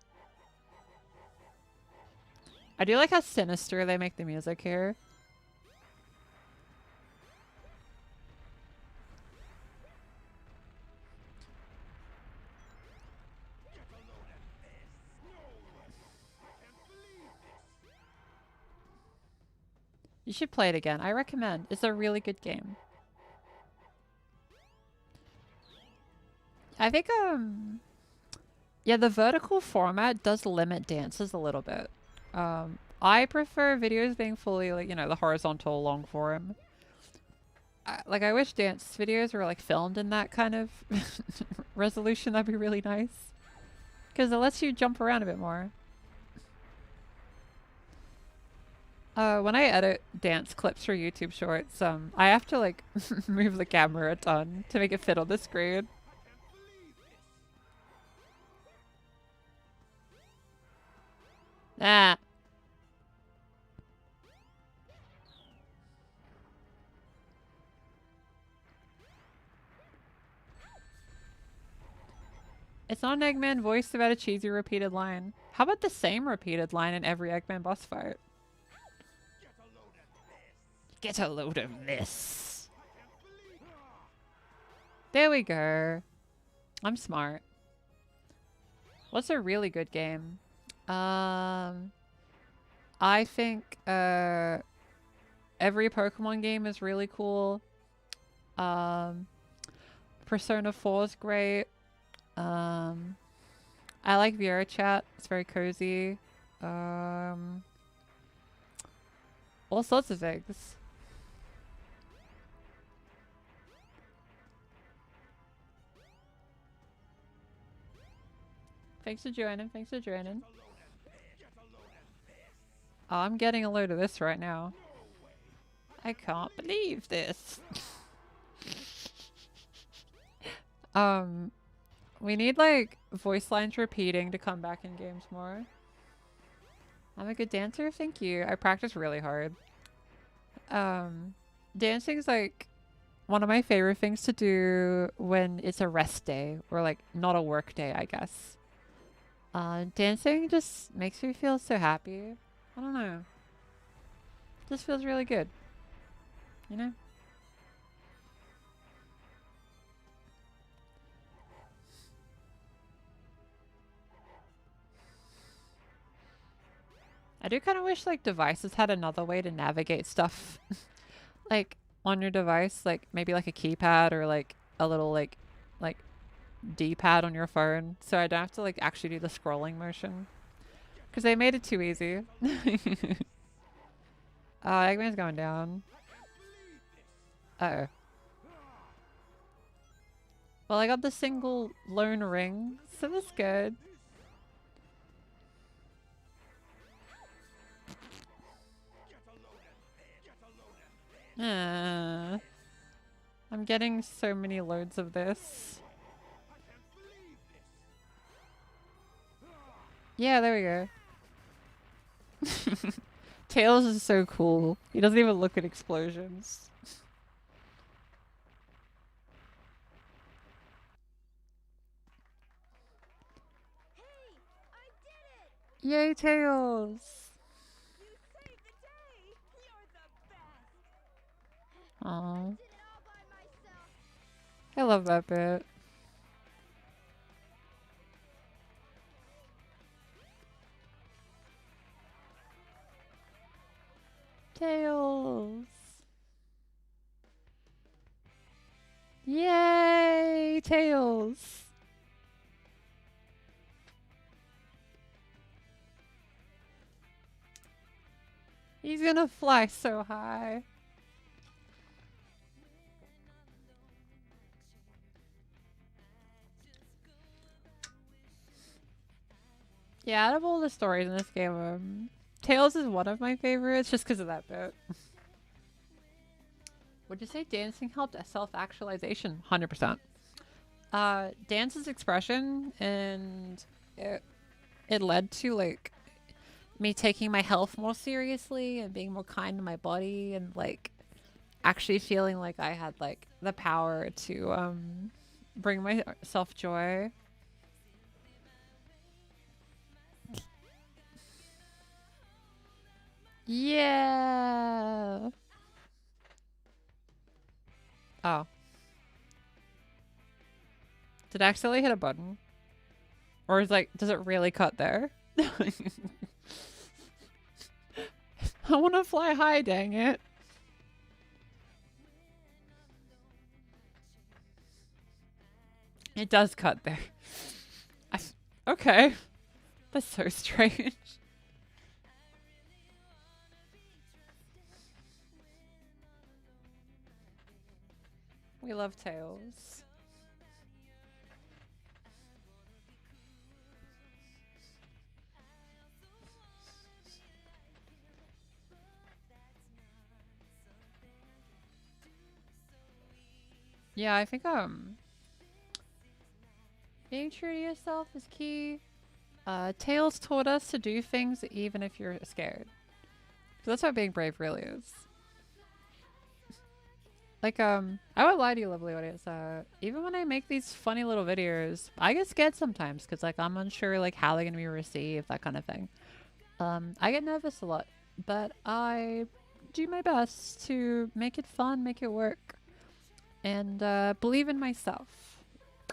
Speaker 1: I do like how sinister they make the music here. You should play it again. I recommend. It's a really good game. I think, yeah, the vertical format does limit dances a little bit. I prefer videos being fully, like, you know, the horizontal long form. Like, I wish dance videos were, like, filmed in that kind of resolution. That'd be really nice. Because it lets you jump around a bit more. When I edit dance clips for YouTube Shorts, I have to, like, move the camera a ton to make it fit on the screen. Ah. It's not an Eggman voiced about a cheesy repeated line. How about the same repeated line in every Eggman boss fight? Get a load of this. There we go. I'm smart. What's a really good game? I think every Pokemon game is really cool. Persona 4 is great. I like VRChat. It's very cozy. All sorts of things. Thanks for joining. Thanks for joining. Oh, I'm getting a load of this right now. I can't believe this. We need, like, voice lines repeating to come back in games more. I'm a good dancer? Thank you. I practice really hard. Dancing's, like, one of my favorite things to do when it's a rest day, or, like, not a work day, I guess. Dancing just makes me feel so happy. I don't know. Just feels really good. You know? I do kind of wish, like, devices had another way to navigate stuff. Like, on your device, like, maybe like a keypad or like a little like D-pad on your phone, so I don't have to, like, actually do the scrolling motion. Because they made it too easy. Eggman's going down. Uh-oh. Well, I got the single lone ring, so that's good. I'm getting so many loads of this. Yeah, there we go. Tails is so cool. He doesn't even look at explosions.
Speaker 2: Hey, I did it!
Speaker 1: Yay, Tails!
Speaker 2: You saved the day! You're the best!
Speaker 1: Aww.
Speaker 2: Did it all by myself.
Speaker 1: I love that bit. Tails! Yay, Tails! He's gonna fly so high. Yeah, out of all the stories in this game, Tails is one of my favorites just because of that bit. Would you say dancing helped self-actualization? 100%. Dance's expression, and it led to, like, me taking my health more seriously and being more kind to my body and, like, actually feeling like I had, like, the power to bring myself joy. Yeah. Oh. Did I accidentally hit a button? Or is like, does it really cut there? I want to fly high, dang it. It does cut there. Okay. That's so strange. We love Tails. Yeah, I think being true to yourself is key. Tails taught us to do things even if you're scared. So that's what being brave really is. Like, I won't lie to you, lovely audience. Even when I make these funny little videos, I get scared sometimes because, like, I'm unsure, like, how they're gonna be received, that kind of thing. I get nervous a lot, but I do my best to make it fun, make it work, and believe in myself.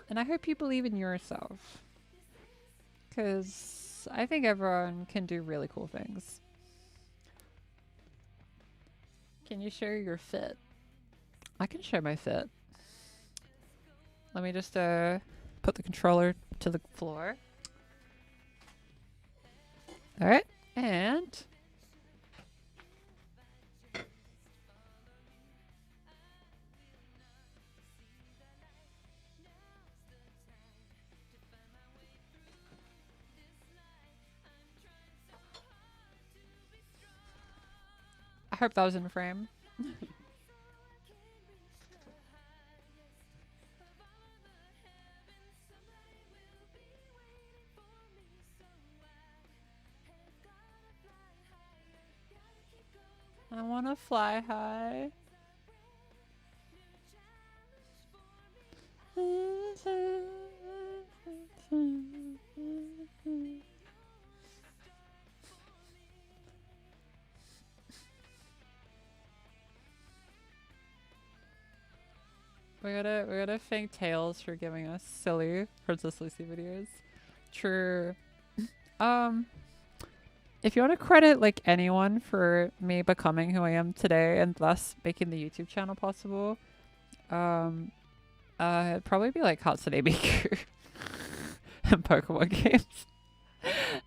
Speaker 1: And I hope you believe in yourself, because I think everyone can do really cool things. Can you show your fit? I can show my fit. Let me just put the controller to the floor. Alright, and I hope that was in frame. I wanna fly high. We gotta thank Tails for giving us silly Princess Lucy videos. True. If you want to credit like anyone for me becoming who I am today and thus making the YouTube channel possible, it'd probably be like Hatsune Miku and Pokemon games.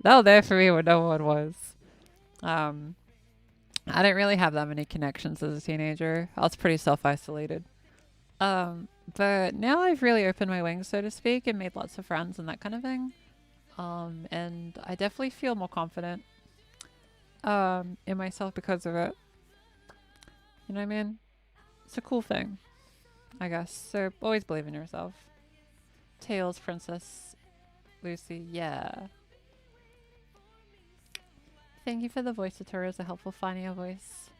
Speaker 1: That was there for me when no one was. I didn't really have that many connections as a teenager. I was pretty self-isolated. But now I've really opened my wings, so to speak, and made lots of friends and that kind of thing. And I definitely feel more confident in myself because of it. You know what I mean? It's a cool thing, I guess. So always believe in yourself. Tails, Princess Lucy, yeah. Thank you for the voice tutorials. A helpful finding a voice.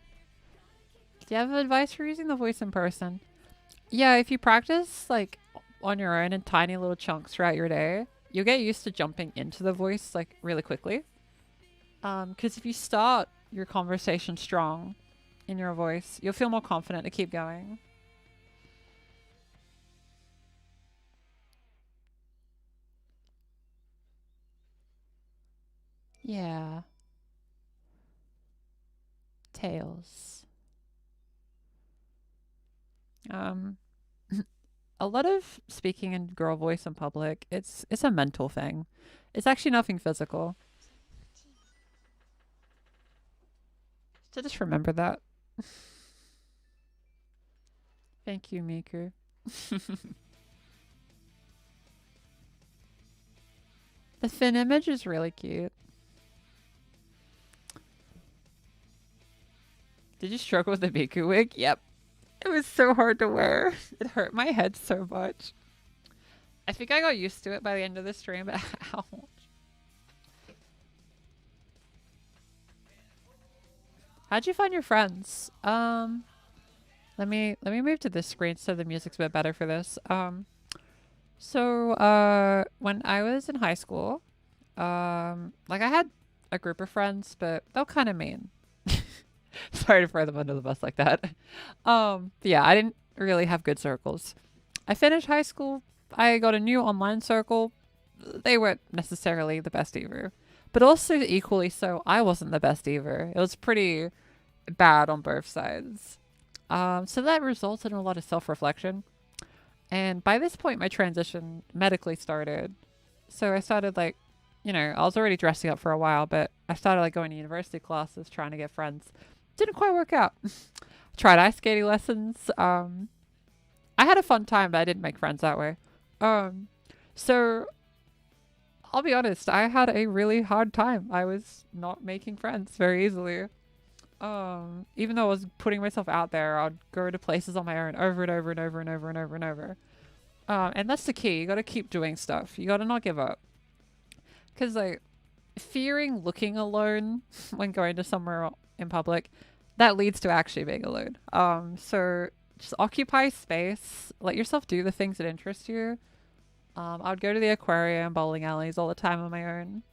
Speaker 1: Do you have advice for using the voice in person? Yeah, if you practice like on your own in tiny little chunks throughout your day, you'll get used to jumping into the voice like really quickly. Because if you start your conversation strong in your voice, you'll feel more confident to keep going. Yeah. Tails. A lot of speaking in girl voice in public, it's a mental thing. It's actually nothing physical. So just remember that. Thank you, Miku. The Finn image is really cute. Did you struggle with the Miku wig? Yep. It was so hard to wear. It hurt my head so much. I think I got used to it by the end of the stream, but ouch. How'd you find your friends? Let me move to this screen so the music's a bit better for this. So when I was in high school, like I had a group of friends, but they were kind of mean. Sorry to throw them under the bus like that. But yeah, I didn't really have good circles. I finished high school. I got a new online circle. They weren't necessarily the best either. But also equally so, I wasn't the best either. It was pretty bad on both sides. So that resulted in a lot of self-reflection. And by this point, my transition medically started. So I started like, I was already dressing up for a while, but I started like going to university classes, trying to get friends. Didn't quite work out. Tried ice skating lessons. I had a fun time, but I didn't make friends that way. So I'll be honest, I had a really hard time. I was not making friends very easily. Even though I was putting myself out there, I'd go to places on my own over and over and over and over and over and over. And that's the key. You got to keep doing stuff. You got to not give up. Because, like, fearing looking alone when going to somewhere in public, that leads to actually being alone. So just occupy space. Let yourself do the things that interest you. I would go to the aquarium, bowling alleys all the time on my own.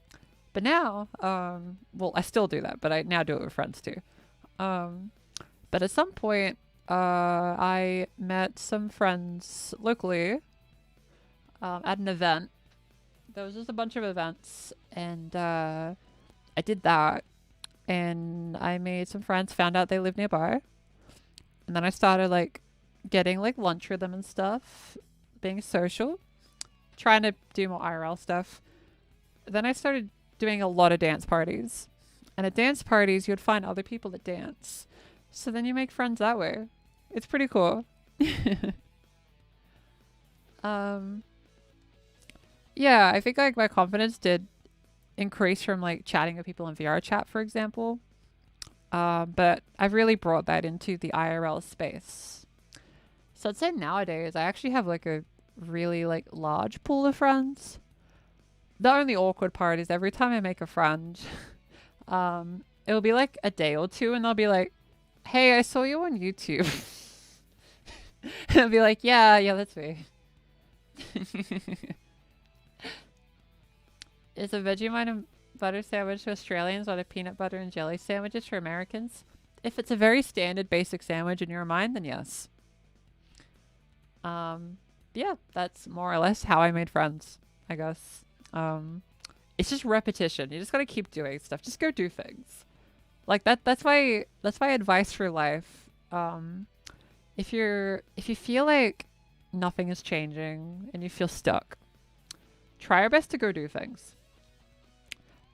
Speaker 1: But now, well, I still do that, but I now do it with friends too. But at some point, I met some friends locally at an event. There was just a bunch of events, and I did that. And I made some friends, found out they lived nearby. And then I started, like, getting, like, lunch with them and stuff, being social, trying to do more IRL stuff. Then I started doing a lot of dance parties. And at dance parties, you'd find other people that dance. So then you make friends that way. It's pretty cool. Yeah, I think like my confidence did increase from like chatting with people in VR chat, for example. But I've really brought that into the IRL space. So I'd say nowadays I actually have like a really like large pool of friends. The only awkward part is every time I make a friend, it'll be like a day or two and they'll be like, hey, I saw you on YouTube. And I'll be like, yeah, that's me. Is a Vegemite and butter sandwich for Australians what a peanut butter and jelly sandwich is for Americans? If it's a very standard basic sandwich in your mind, then yes. Yeah, that's more or less how I made friends, I guess. It's just repetition. You just gotta keep doing stuff. Just go do things. Like that's my advice for life. If you feel like nothing is changing and you feel stuck, try your best to go do things.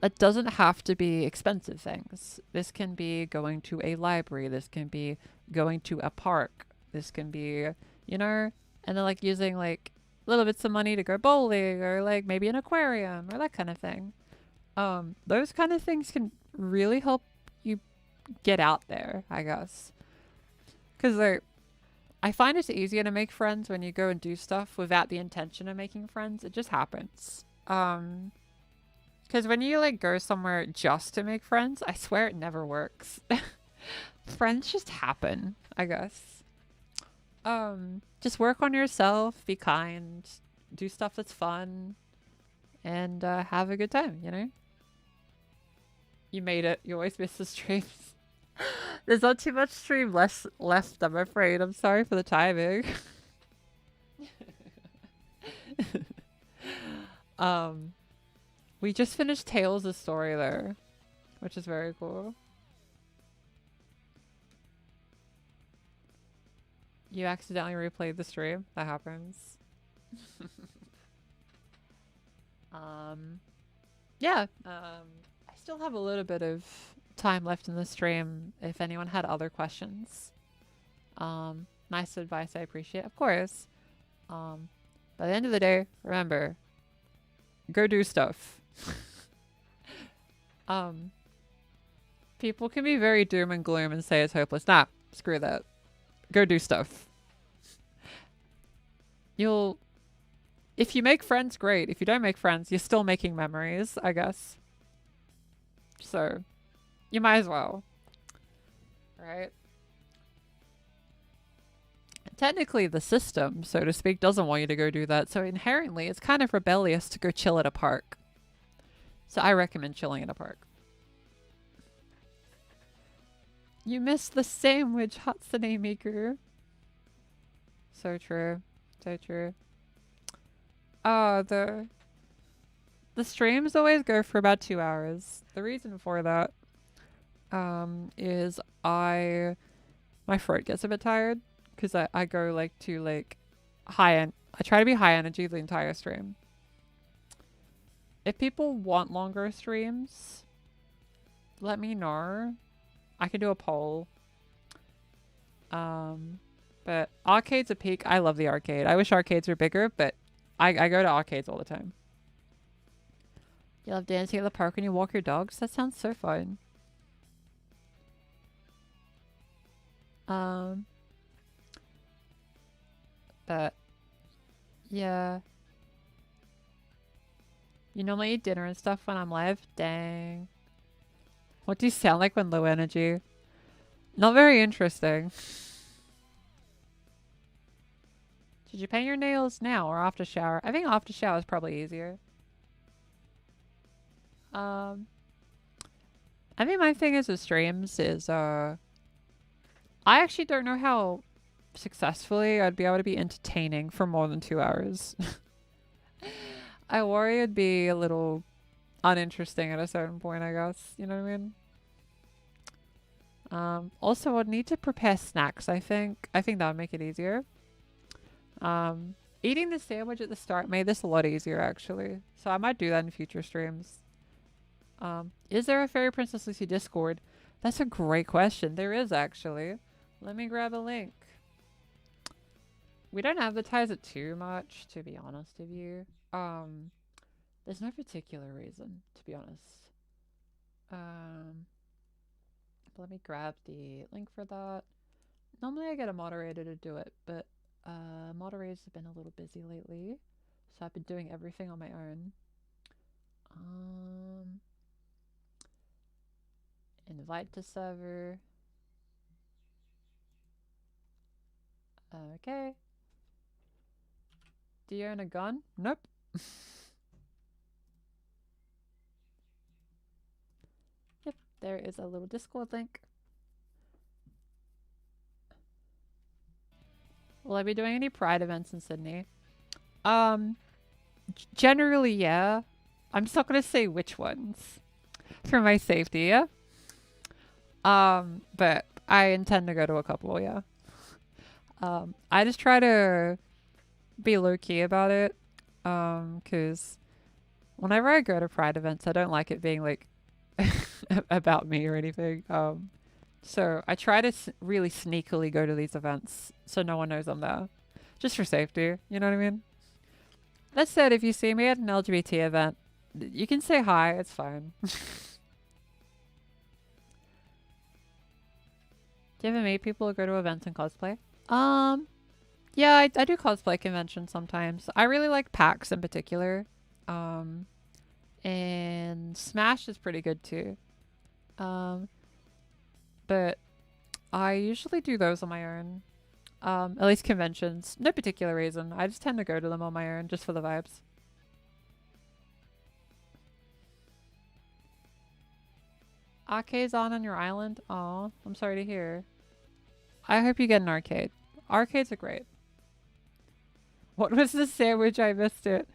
Speaker 1: That doesn't have to be expensive things. This can be going to a library. This can be going to a park. This can be, and then like using like little bits of money to go bowling or like maybe an aquarium or that kind of thing. Those kind of things can really help you get out there, I guess. Because like, I find it's easier to make friends when you go and do stuff without the intention of making friends. It just happens. Because when you like go somewhere just to make friends, I swear it never works. Friends just happen, I guess. Just work on yourself, be kind, do stuff that's fun, and have a good time, You made it. You always miss the streams. There's not too much stream left, I'm afraid. I'm sorry for the timing. We just finished Tales' story there, which is very cool. You accidentally replayed the stream. That happens. Yeah. I still have a little bit of time left in the stream if anyone had other questions. Nice advice, I appreciate, of course. By the end of the day, remember, go do stuff. People can be very doom and gloom and say it's hopeless. Nah, screw that. Go do stuff. If you make friends, great. If you don't make friends, you're still making memories, I guess. So, you might as well. Right? Technically, the system, so to speak, doesn't want you to go do that. So inherently, it's kind of rebellious to go chill at a park. So I recommend chilling at a park. You missed the sandwich, Hatsune Miku. So true. So true. Oh, the streams always go for about 2 hours. The reason for that is my throat gets a bit tired because I go like to like I try to be high energy the entire stream. If people want longer streams, let me know. I can do a poll. But arcades are peak. I love the arcade. I wish arcades were bigger, but I go to arcades all the time. You love dancing at the park when you walk your dogs? That sounds so fun. But yeah. You normally eat dinner and stuff when I'm live? Dang. What do you sound like when low energy? Not very interesting. Did you paint your nails now or after shower? I think after shower is probably easier. I think my thing is with streams is I actually don't know how successfully I'd be able to be entertaining for more than 2 hours. I worry it'd be a little uninteresting at a certain point, I guess. You know what I mean? Also, I'd need to prepare snacks, I think. I think that would make it easier. Eating the sandwich at the start made this a lot easier, actually. So I might do that in future streams. Is there a Fairy Princess Lucy Discord? That's a great question. There is, actually. Let me grab a link. We don't advertise it too much, to be honest with you. There's no particular reason, to be honest. Let me grab the link for that. Normally I get a moderator to do it, but moderators have been a little busy lately, so I've been doing everything on my own. Invite to server. Okay. Do you own a gun? Nope. Yep, there is a little Discord link. Will I be doing any Pride events in Sydney? Generally, yeah. I'm just not gonna say which ones for my safety, yeah. But I intend to go to a couple, yeah. I just try to be low key about it, because whenever I go to Pride events, I don't like it being like about me or anything. So I try to really sneakily go to these events so no one knows I'm there. Just for safety, you know what I mean? That said, if you see me at an LGBT event, you can say hi, it's fine. Do you ever meet people who go to events and cosplay? Yeah, I do cosplay conventions sometimes. I really like PAX in particular. And Smash is pretty good too. But I usually do those on my own. At least conventions. No particular reason. I just tend to go to them on my own just for the vibes. Arcades on your island? Aw, I'm sorry to hear. I hope you get an arcade. Arcades are great. What was the sandwich? I missed it.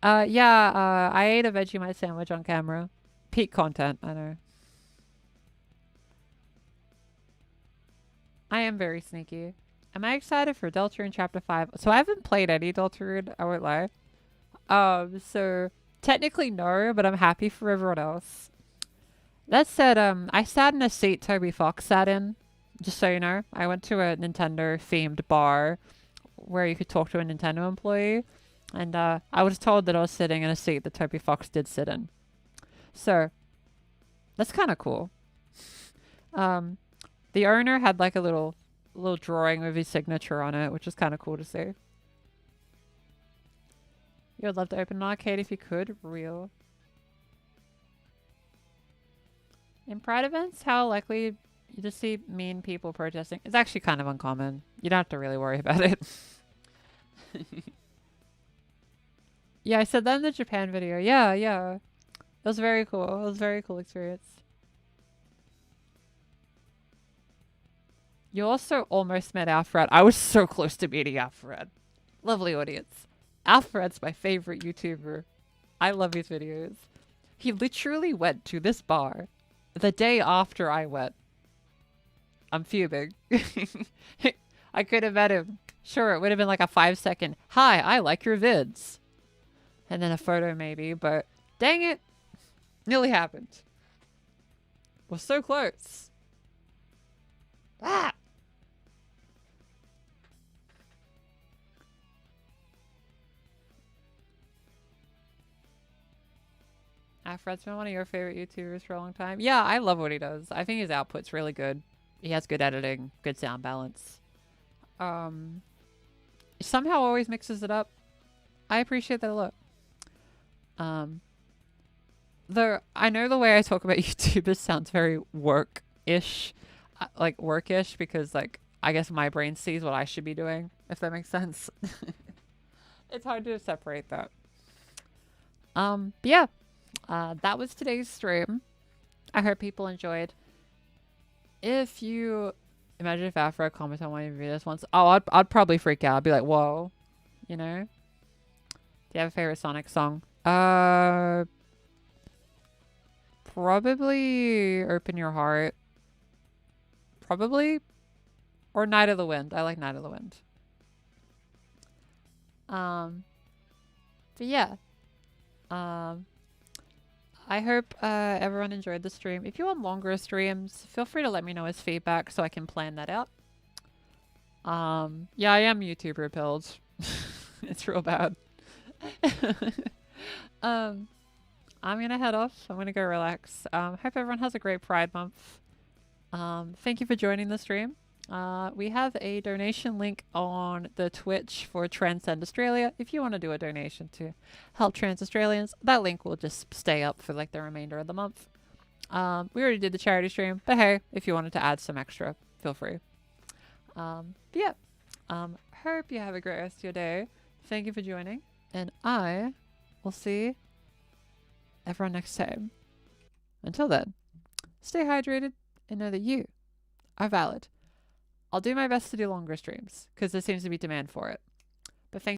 Speaker 1: Yeah, I ate a Vegemite sandwich on camera. Peak content, I know. I am very sneaky. Am I excited for Deltarune Chapter 5? So I haven't played any Deltarune, I won't lie. So technically no, but I'm happy for everyone else. That said, I sat in a seat Toby Fox sat in. Just so you know, I went to a Nintendo-themed bar where you could talk to a Nintendo employee. And I was told that I was sitting in a seat that Toby Fox did sit in. So, that's kind of cool. The owner had like a little drawing with his signature on it, which is kind of cool to see. You would love to open an arcade if you could. Real. In Pride events, how likely you just see mean people protesting? It's actually kind of uncommon. You don't have to really worry about it. Yeah, I said that in the Japan video. Yeah, yeah. It was very cool. It was a very cool experience. You also almost met Alfred. I was so close to meeting Alfred. Lovely audience. Alfred's my favorite YouTuber. I love his videos. He literally went to this bar the day after I went. I'm fuming. I could have met him. Sure, it would have been like a 5-second, hi, I like your vids. And then a photo maybe, but dang it. Nearly happened. Was so close. Ah! Alfred's been one of your favorite YouTubers for a long time. Yeah, I love what he does. I think his output's really good. He has good editing, good sound balance. Somehow always mixes it up. I appreciate that a lot. Though I know the way I talk about YouTubers sounds very work-ish. Like work-ish because like I guess my brain sees what I should be doing, if that makes sense. It's hard to separate that. But yeah. That was today's stream. I hope people enjoyed. If you imagine if Afro commented on one of your videos once, oh, I'd probably freak out. I'd be like, whoa, you know. Do you have a favorite Sonic song? Probably Open Your Heart. Probably, or Night of the Wind. I like Night of the Wind. But yeah. I hope everyone enjoyed the stream. If you want longer streams, feel free to let me know as feedback so I can plan that out. Yeah, I am YouTuber pilled. It's real bad. I'm gonna head off. I'm gonna go relax. Hope everyone has a great Pride Month. Thank you for joining the stream. We have a donation link on the Twitch for Transcend Australia. If you want to do a donation to help trans Australians, that link will just stay up for like the remainder of the month. We already did the charity stream, but hey, if you wanted to add some extra, feel free. But yeah, hope you have a great rest of your day. Thank you for joining, and I will see everyone next time. Until then, stay hydrated and know that you are valid. I'll do my best to do longer streams because there seems to be demand for it.